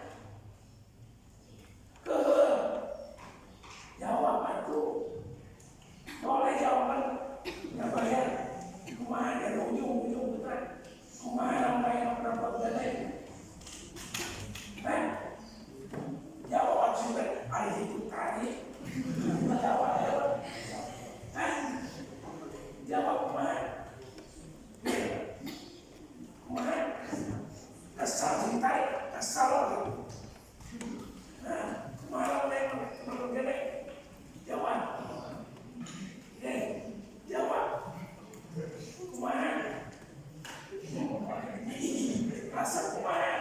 jawab aku, boleh jawaban, nggak bayar, kumaha dari ujung putra, kumaha lamun ayah mendapat kene, jawab sudah, ayah itu tadi, jawab. Jawab kumaha? Kumaha? Kesal cintai, kesal gitu. Nah, kumaha yang menurut gini? Jawab. Jawab. Kumaha? Rasa kumaha?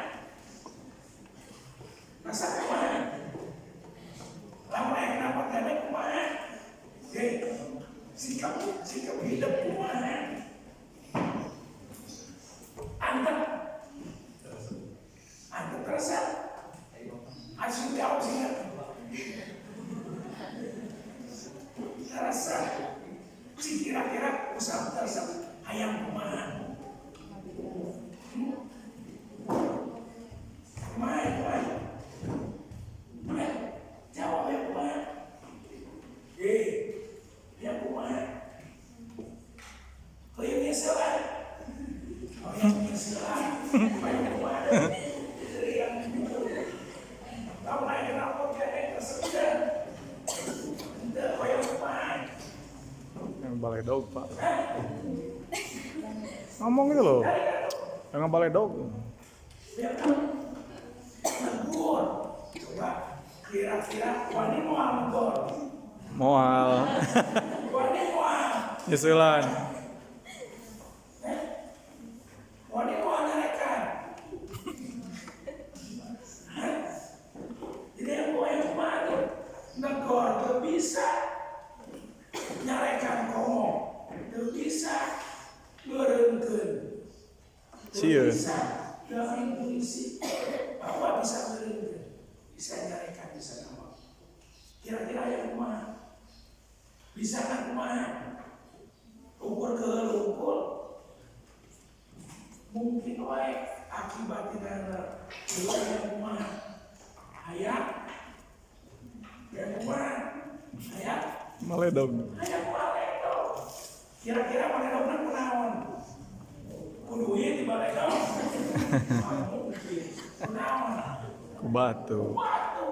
Rasa kumaha? Lama yang dapat gini kumaha? Sikap hidup kumaha? Anda terasa asing jauh sih terasa si kira-kira usaha terasa ayam kumaha? Kumaha? Jawab ya kumaha? Ya kumaha? Oh yang nyeselan. Kamu naik kenapa kayak tersedia? Oh yang kumaha? Yang balai dog pak. Ngomong gitu loh. Yang balai dog. Negur. Coba kira-kira wani mual negur. Moal. Wani mual. Nyusulan. Wani mual nyarekan. Jadi yang gue yang kemarin negur gak bisa nyarekan komo. Gak bisa ngerengkeun. Cie. Bisa dengan intuisi bahwa bisa ngerengkeun. Bisa nyarekan, bisa ngomong. Kira-kira yang kumaha? Bisa kan kumaha? Ukur ke ukur. Mungkin wae akibatnya yang kumaha? Ayat. Yang kumaha? Ayat. Balai dog. Ayat balai dog. Kira-kira balai dogna kunaon? Kuduit di balai dog. Kunaon? Ku batu. Batu.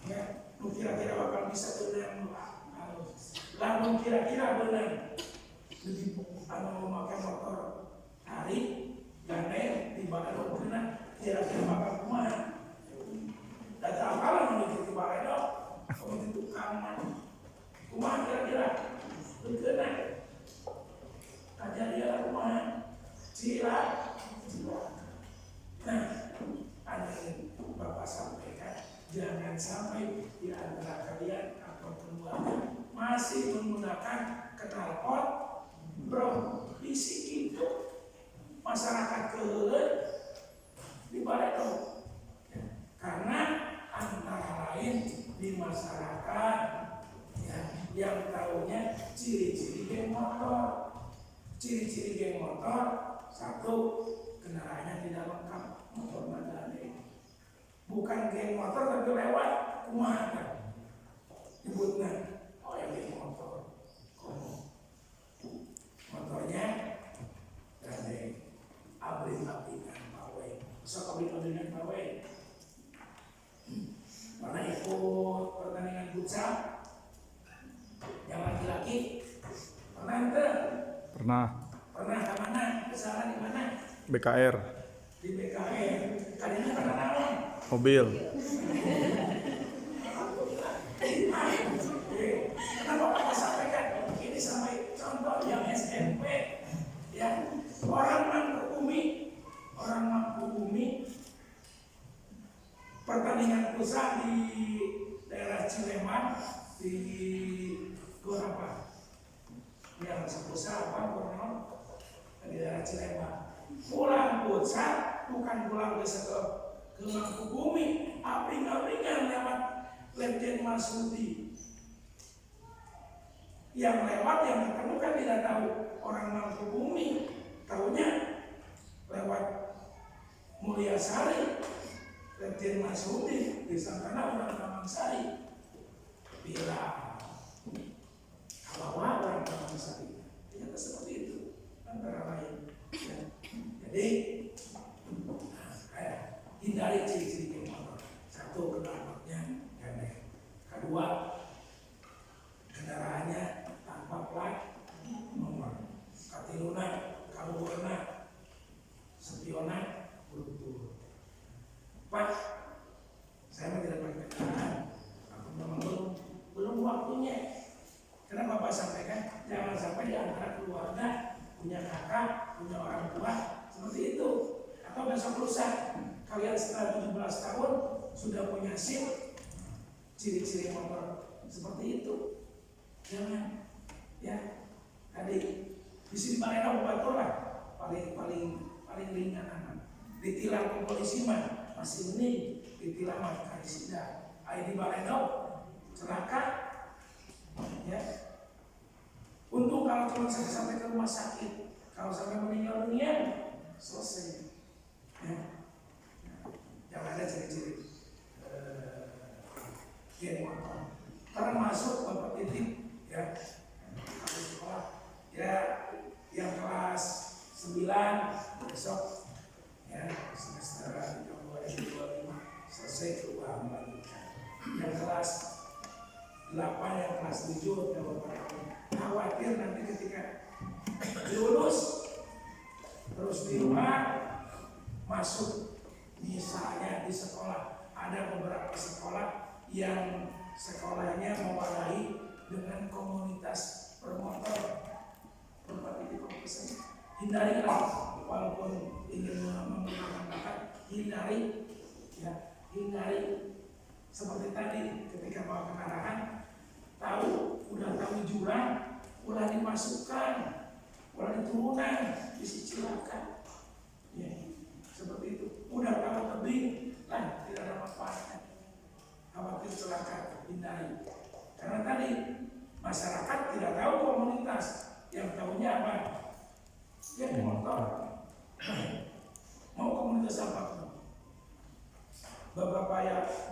Ya, lu kira-kira bakal bisa berenang. Lalu kira-kira berenang. Lebih memakai motor tarik, gandeng, di balai dog berenang. Kira-kira bakal kumaha? Data apalah menuju ke balai dog? Kamu di tukang kumaha kira-kira? Berenang. Ajar dia kumaha? Sila. Nah, ada yang Bapak sampaikan, jangan sampai di antara kalian atau keluarga masih menggunakan knalpot, bro, bisik itu masyarakat keuleun di balai dog. Karena antara lain di masyarakat ya, yang tahunya ciri-ciri geng motor. Ciri-ciri geng motor, satu, kendaraannya tidak lengkap, motor madane. Bukan geng motor tapi lewat, kumaha kan? Nyebutnya, oh ya geng motor. Motornya gandeng, abrin-abrinan pawai. Sok abrin-abrinan pawai. Pernah ikut pertandingan futsal? Yang laki-laki? Pernah ente? Pernah. Pernah ke mana? Kesalahan di mana? BKR. Di BKR. Kalian pernah naon? Mobil. Kenapa Bapak sampaikan di Gor apa? Yang sepuluh apa Gor di daerah Cilema. Pulang pusat bukan pulang ke Mangkubumi, abring-abringan lewat Letjen Masudi. Yang lewat yang ketemu kan tidak tahu orang Mangkubumi, tahunya lewat Mulyasari, Letjen Masudi, disangkana orang Taman-Sari. Bila kalau orang Taman-Sari, ternyata seperti itu antara lain. Ya. Jadi hindari ciri-ciri geng motor. Satu, knalpotnya pendek. Kedua, kendaraannya tanpa plat nomor. Katiluna, kaluhurna, spiona, buru-buru. Pak, saya tidak pakai kendaraan. Aku memang belum waktunya. Karena Bapak sampaikan, jangan sampai di antara keluarga punya kakak, punya orang tua seperti itu. Atau besok lusa kalian setelah 17 tahun sudah punya SIM, ciri-ciri motor seperti itu. Jangan, ya. Tadi di sini Baleno betul lah, paling ringan. Ditilang ke polisi mah masih mending, ditilang mah karisida. ID Baleno celaka, ya. Untung kalau cuma sampai ke rumah sakit, kalau sampai meninggal dunia selesai. Ya. Yang ada ciri-ciri geng motor. Termasuk Bapak titip, ya, habis sekolah, ya, yang kelas 9 besok, ya, semester 2025 selesai keluar melanjutkan. Yang kelas 8, yang kelas 7, ya Bapak khawatir nanti ketika lulus terus di rumah masuk. Misalnya di sekolah, ada beberapa sekolah yang sekolahnya mewadahi dengan komunitas bermotor. Hindarilah, walaupun ingin menggunakan bakat, hindari, ya, hindari. Seperti tadi ketika bawa kendaraan, udah tahu jurang, udah dimasukkan, udah diturunan, disicilakan. Ya, seperti itu. Udah tahu tebing, tidak ada manfaatnya. Khawatir celaka, hindari. Karena tadi masyarakat tidak tahu komunitas, yang tahunya apa? Geng motor. Mau komunitas apa? Beberapa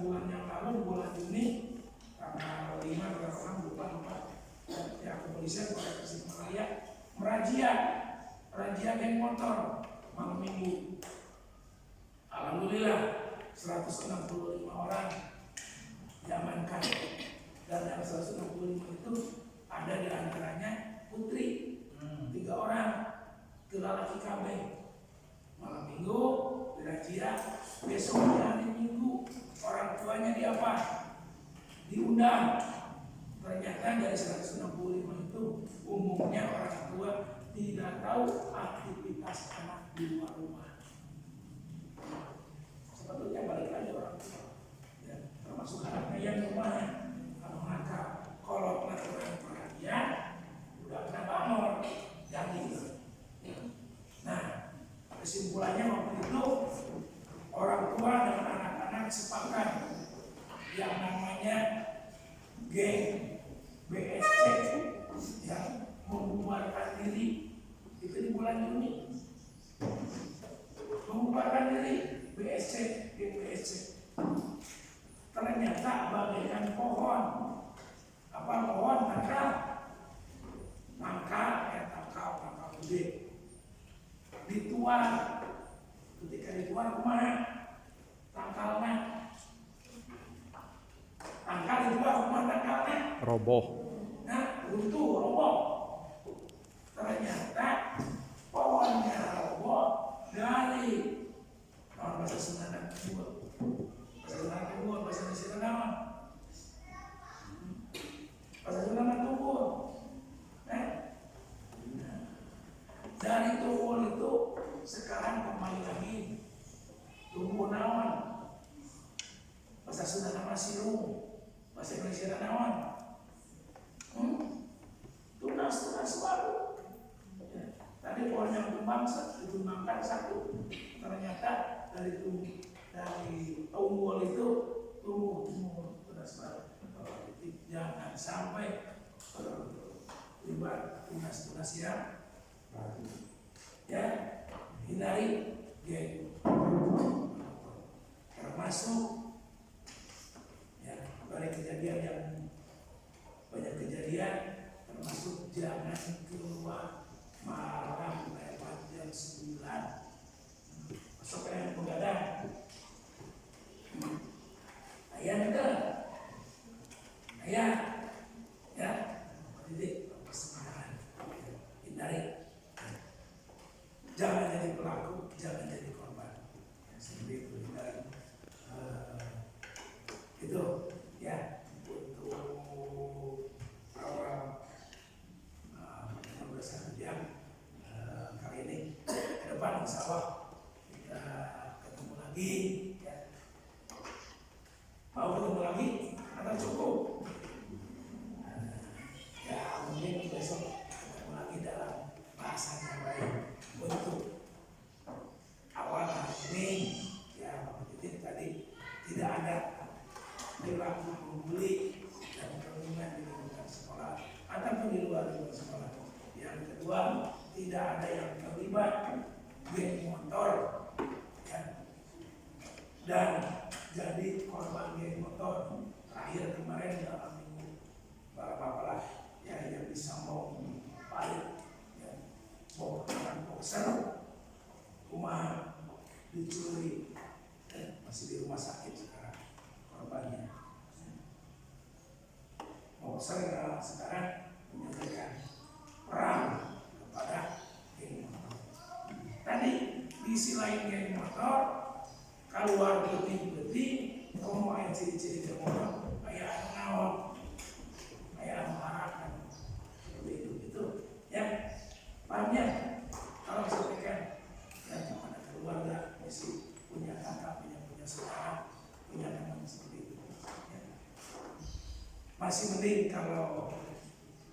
bulan yang lalu, bulan Juni, tanggal 5, tanggal 6, lupa, ya kepolisian pada Tasikmalaya merazia geng motor malam minggu. Alhamdulillah 165 orang diamankan, dan yang 165 itu ada di antaranya putri, 3 orang, laki KB. Malam minggu dirazia, besok hari Minggu orang tuanya diundang. Ternyata dari 165 itu umumnya orang tua tidak tahu aktivitas anak di luar rumah. Sebetulnya balik lagi orang tua, ya, termasuk anaknya yang rumahnya kalau nakal, kalau kurang perhatian, udah kena bangor, jadi. Nah, kesimpulannya waktu itu orang tua dan anak-anak sepakat yang namanya geng BSC yang membubarkan diri itu di bulan Juni. Membubarkan diri geng BSC. Ternyata bagaikan pohon. Apa pohon? Tangkal gede. Dituang. Ketika dituang kemana? Tangkalnya. Tangkal dituang kemana tangkalnya? Roboh. Nah, runtuh, roboh. Ternyata pohonnya roboh dari bahasa Sunda Timur. Bahasa Indonesia naon? Bahasa Sunda Timur. Dari tubuh itu sekarang kembali lagi tubuh naon? Bahasa Sunda nama silung, bahasa Indonesia naon? jangan sampai terlibat tunas-tunas yang ya hindari geng, termasuk ya dari kejadian yang banyak kejadian, termasuk jangan keluar malam lewat jam 9 masuk ke yang begadang. Ayah enggak, ayah ya jadi persembahan hindari, jangan jadi pelaku, jangan jadi korban. Seperti itu hindari. Itu ya untuk awal pembahasan yang kali ini. Ke depan insya Allah kita ketemu lagi ya. Mau ketemu lagi atau cukup? Ya mungkin besok ketemu lagi dalam bahasan yang baik. Untuk awal hari ini ya Bapak Titik tadi tidak ada perilaku membuli dan perundungan di lingkungan sekolah ataupun di luar lingkungan sekolah. Yang kedua, tidak ada yang terlibat geng motor ya, dan jadi korban geng motor. Terakhir kemarin dalam minggu bapak-bapak ya yang disambung balik ya, bawa boxer rumah dicuri masih di rumah sakit sekarang korbannya. Boxer sekarang menyatakan perang kepada geng motor. Tadi di sisi lain geng motor keluar detik-detik ngomong aja ciri-ciri geng motor kayak nawak, kayak mengharapkan seperti itu ya. Pahamnya kalau sampaikan ya kepada keluarga mesti punya kakak, punya saudara, punya teman seperti itu ya. Masih mending kalau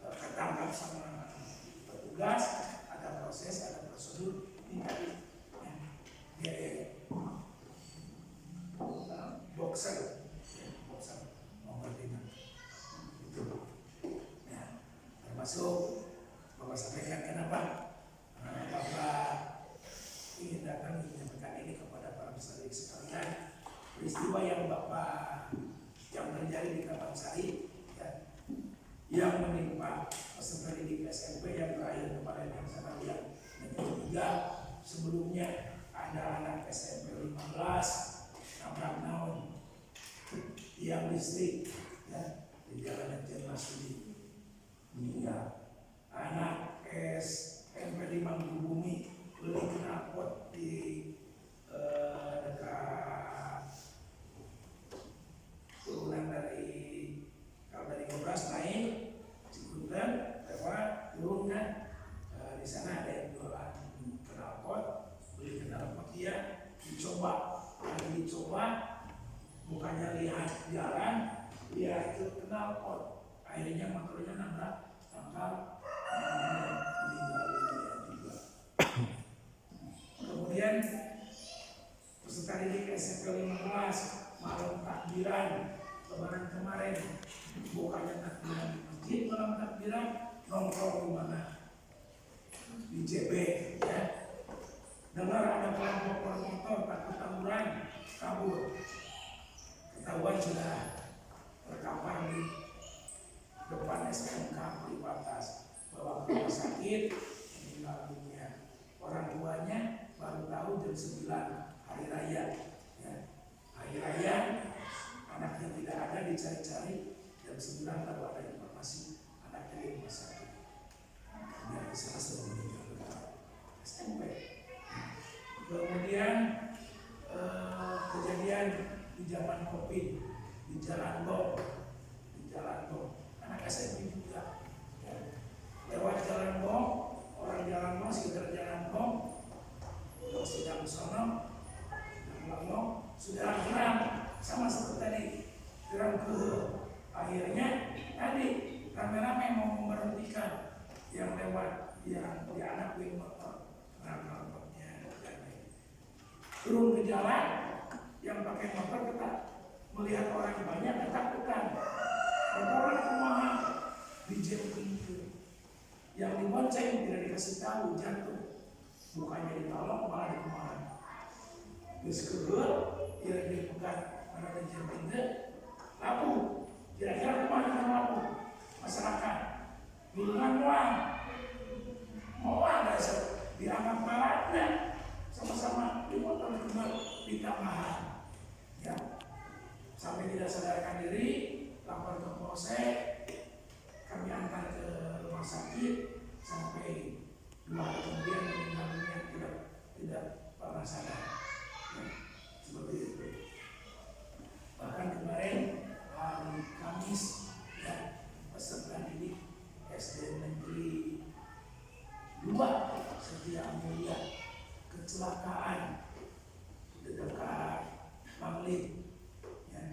ketangkap sama petugas, ada proses, ada prosedur, tinggal ya, biaya boxer nomor 5 itu ya, termasuk Bapak sampaikan kenapa Bapak ingin datang menyampaikan ini kepada para peserta sekalian. Peristiwa yang Bapak yang terjadi di Kapangsari ya, yang menimpa peserta didik SMP yang terakhir kemarin yang saya lihat yang 3 sebelumnya ada anak SMP 15 nabrak naon yang listrik ya di Jalan Jenderal Masudi meninggal. Anak SMP di Mangkubumi beli knalpot di dekat turunan kalau dari Ngobras naik Cikunten lewat turun kan di sana ada yang jualan knalpot, beli knalpot dia dicoba bukannya lihat jalan dia itu knalpot, akhirnya motornya nabrak tangkal meninggal juga. Kemudian peserta didik SMP 15 malam takbiran lebaran kemarin, bukannya takbiran di masjid, malam takbiran nongkrong di mana? Di JB ya. Dengar ada kelompok motor takut tawuran kabur. Ketahuan sudah terkapar di depan SMK Peribatas, bawa ke rumah sakit, meninggal dunia. Orang tuanya baru tahu jam 9 hari raya ya. Hari raya anaknya tidak ada, dicari-cari jam 9 baru ada informasi anaknya di rumah sakit. Dari selesai meninggal SMP. Kemudian kejadian di zaman COVID di Jalan Bom, anak SMP juga ya. Lewat Jalan Bom, orang Jalan Bom, sekitar Jalan Bom sedang sono sudah geram sama seperti tadi geram ke akhirnya tadi rame-rame mau memberhentikan yang lewat yang di anak wing motor turun ke jalan yang pakai motor kita melihat orang banyak ketakutan. Orang kumaha dijemput yang dibonceng tidak dikasih tahu jatuh, bukannya ditolong malah dikumahan. Geus keureuh tidak dipegang pada dijemput labu, kira-kira kumaha labu masyarakat gulungan uang mau ada dianggap malatnya sama-sama di motor ditambahan ya, sampai tidak sadarkan diri lapor ke polsek, kami antar ke rumah sakit sampai 2 hari kemudian meninggal dunia tidak pernah sadar ya, seperti itu. Bahkan kemarin hari Kamis ya, peserta didik SD Negeri 2 Setia Mulia kecelakaan di dekat Bangli ya,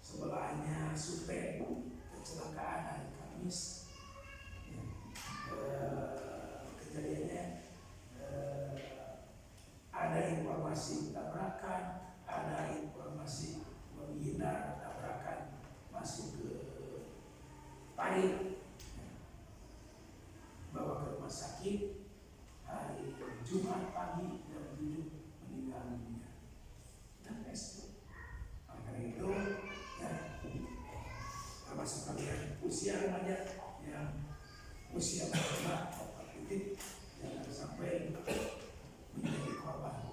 sebelahnya Supen kecelakaan hari Kamis ya. Kejadiannya ada informasi tabrakan, ada informasi menghindar tabrakan masuk ke Parit ya. Bawa ke rumah sakit hari Jumat pagi jam 7 meninggal dunia dan SD. Karena itu ya, termasuk kalian usia remaja yang usia berubah titik jangan sampai menjadi korban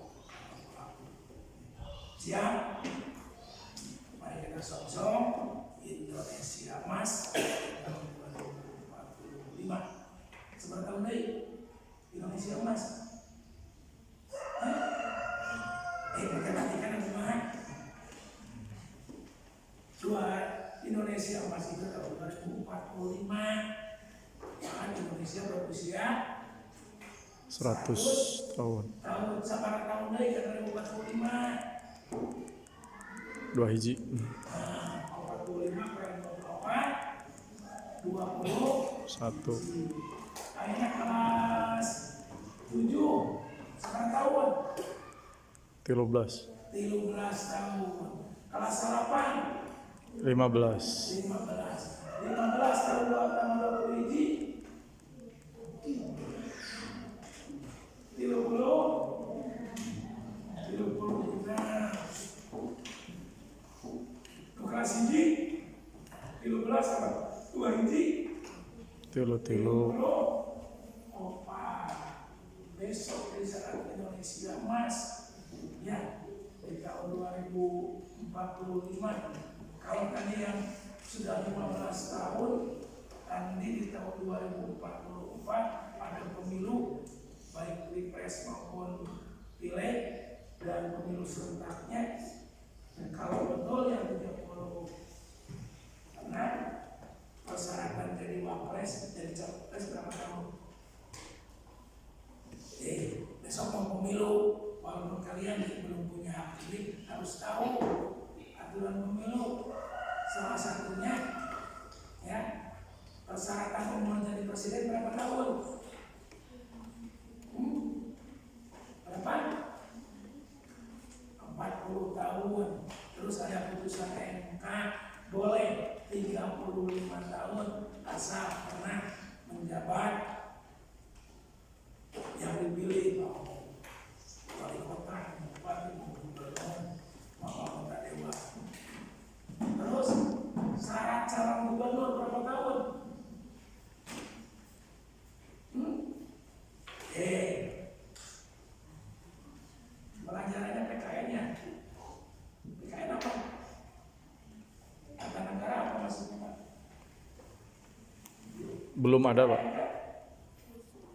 pelaku. Siap, mari kita song-song Indonesia Emas tahun 2045. Seberapa tahun deh Indonesia Emas? Perhatikan gimana? Dua Indonesia Emas itu tahun 2045. Yang Indonesia berusia 100 tahun. Tahun sabar tahun deh kan 2045. 2 hiji. 45 kurang 24 20 1. akhirnya kelas 7 sekarang tahun 13. 13 tahun kelas 8 15. 15 tahun 20 hiji 30 nah kelas hiji 13 apa 2 hiji Tilu. Besok di saat Indonesia Emas ya di tahun 2045. Kalau tadi yang sudah 15 tahun nanti di tahun 2044 ada pemilu baik pilpres maupun pileg dan pemilu serentaknya. Dan kalau betul yang 30 karena persyaratan jadi wapres jadi capres berapa tahun? Besok mau pemilu, walaupun kalian belum punya hak pilih, harus tahu aturan pemilu. Salah satunya, ya, persyaratan mau jadi presiden berapa tahun? Berapa? 40 tahun. Terus ada putusan MK, boleh 35 tahun asal pernah menjabat yang dipilih mau wali kota, bupati, gubernur, maupun kota dewan. Terus syarat calon gubernur berapa tahun? Pelajarannya PKN-nya. PKN apa? Tata negara apa maksudnya, Pak? Belum ada, Pak.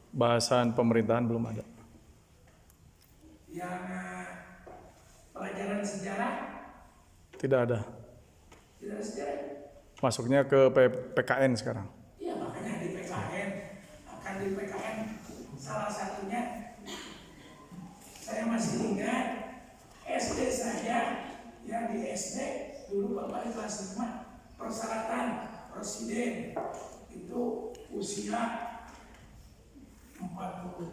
Bahasan pemerintahan belum ada. Yang pelajaran sejarah Tidak ada. tidak ada sejarah. Masuknya ke PKN sekarang. Iya makanya di PKN akan di PKN salah satunya saya masih ingat SD saya ya di SD dulu Bapak di kelas 5 persyaratan presiden itu usia 40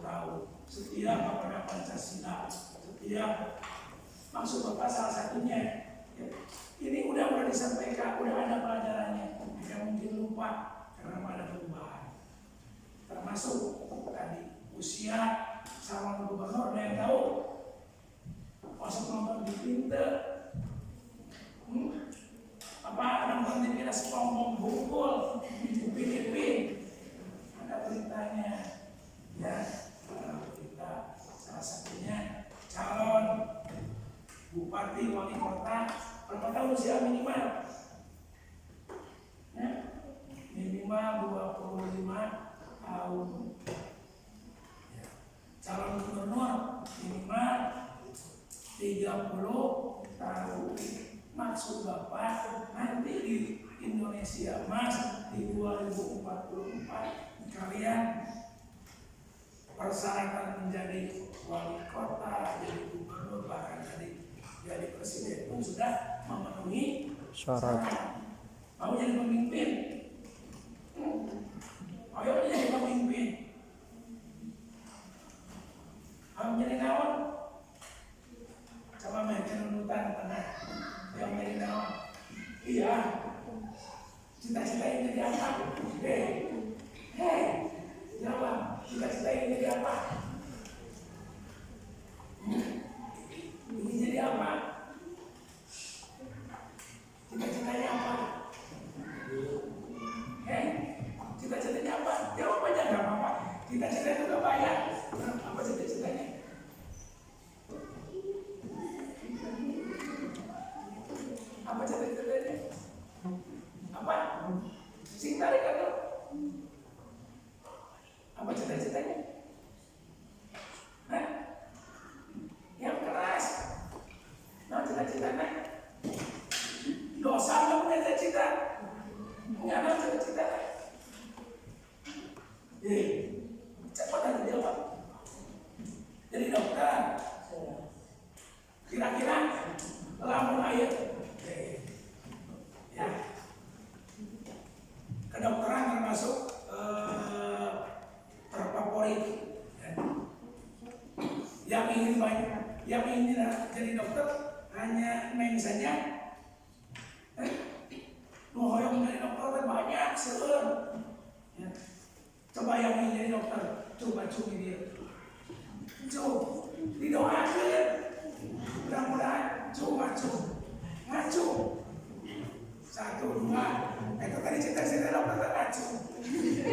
tahun setia kepada Pancasila setia maksud Bapak salah satunya Ya. Ini udah disampaikan, udah ada pelajarannya. Yang mungkin lupa karena ada perubahan. Termasuk tadi usia calon gubernur, ada yang tahu? Masuk nonton di Twitter, nonton di Miras Pompong Bungkul, di Filipina, ada beritanya, ya, berita salah satunya calon bupati wali kota, berapa tahun usia minimal? Ya, minimal 25 tahun. Ya. Calon gubernur minimal 30 tahun. Maksud Bapak nanti di Indonesia Mas di 2044 kalian persyaratan menjadi wali kota, jadi gubernur, bahkan jadi presiden pun sudah memenuhi Syarat. Mau jadi pemimpin? Ayo jadi pemimpin. Mau jadi naon? Coba main nunutan tengah. Yang jadi naon? Iya. Cita-cita yang jadi apa? Hei, jawab. Cita-cita yang jadi apa? Ini jadi apa? Cita-citanya apa? Hei, cita-citanya apa? Jawab aja, gak apa-apa. Cita-citanya udah banyak. Apa cita-citanya? Apa cita-citanya? Apa? Sing tarik atau? Apa cita-citanya? Hah? Yang keras. Nah, cita-citanya? Dosa nggak punya cita-cita? Nggak ada cita-cita. Cepat aja jawab. Jadi dokter. Kira-kira lamun ayat. Ya. Kedokteran termasuk terfavorit. Ya. Yang ingin jadi dokter hanya main saja. Hoyong jadi dokter banyak seueur. Ya. Coba yang ingin jadi dokter, coba cumi dia. Didoakan. Mudah-mudahan ngacu. 1, 2. Itu tadi cita-cita dokter ngacu. 1,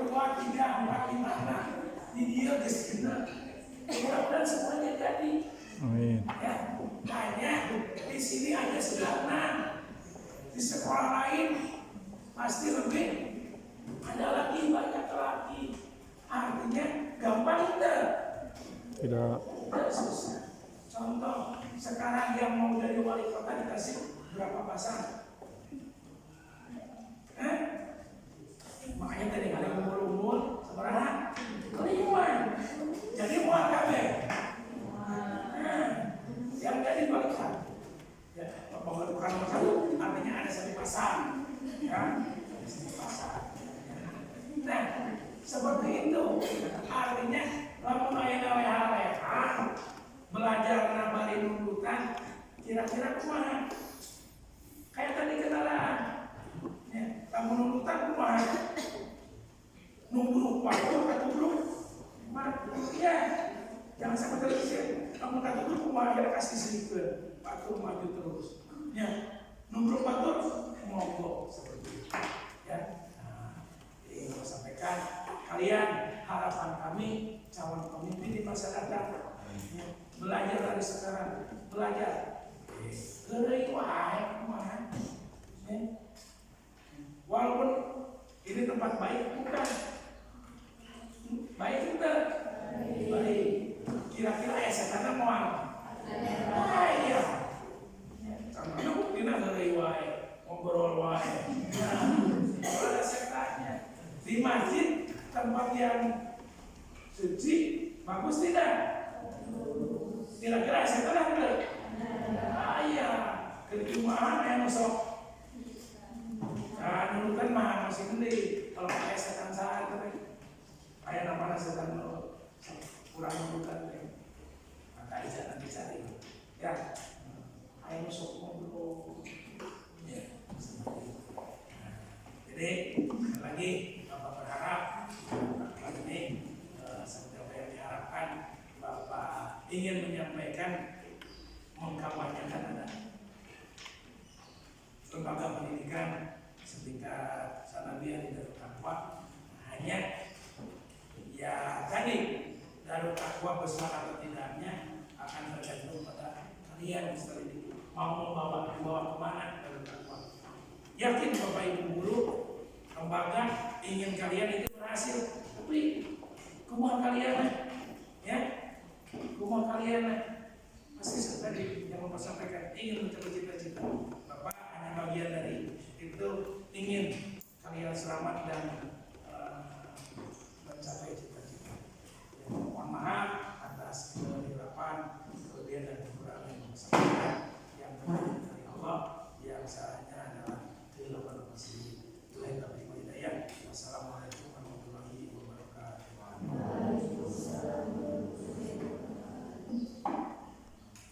2, 3, 4, 5, 6. Di dia gesina. Mudah-mudahan semuanya jadi. Amin. Ya, hanya di sini hanya sederhana. Di sekolah lain pasti lebih ada lagi, banyak lagi. Artinya gampang tidak? Tidak. Susah. Contoh sekarang yang mau jadi wali kota dikasih berapa pasang? Makanya tadi ada umur seberapa? 5. Jadi mual kabeh. Yang jadi wali kota. Ya, bukan nomor 1, artinya ada 1 pasang. Ya, ada 1 pasang. Nah, seperti itu. Artinya lamun aya gawe belajar nambah nundutan, kira-kira kumaha? Kayak tadi kenalan. Ya, lamun nundutan kumaha? Nunggu waktu katubruk. Ya, jangan sampai terusir. Lamun katubruk kumaha kita kasih sedikit. Batur maju terus. Ya, nunggu batur mogok seperti itu. Ya. Ini mau sampaikan kalian, harapan kami calon pemimpin di masa datang. Ya, belajar dari sekarang, belajar. Dari kemana? Ya. Walaupun ini tempat baik bukan, baik juga, baik. Kira-kira ya sekarang mau apa? Iya. Contohnya mungkin ada riwayat, ngobrol wae. Kalau ada setannya di masjid tempat yang suci bagus tidak? Kira-kira setan tidak? Iya. Kejumaan yang sok. Nah, dulu kan masih gede. Kalau pakai setan saat itu, kayak nama setan kurang bukan. Maka jangan dicari. Ya. yang sokong dulu. Ya, seperti itu. Nah, jadi sekali lagi Bapak berharap Bapak ini seperti apa yang diharapkan, Bapak ingin menyampaikan, mengkampanyekan ada lembaga pendidikan setingkat sanawiyah di Darut Taqwa. Hanya ya tadi Darut Taqwa besar atau tidaknya akan tergantung pada kalian sekali mau dibawa kemana Darut Taqwa. Yakin Bapak Ibu guru lembaga ingin kalian itu berhasil, tapi kumah kalian ya, kumah kalian pasti tadi yang Bapak sampaikan ingin mencapai cita-cita. Bapak hanya bagian dari itu, ingin kalian selamat dan mencapai cita-cita.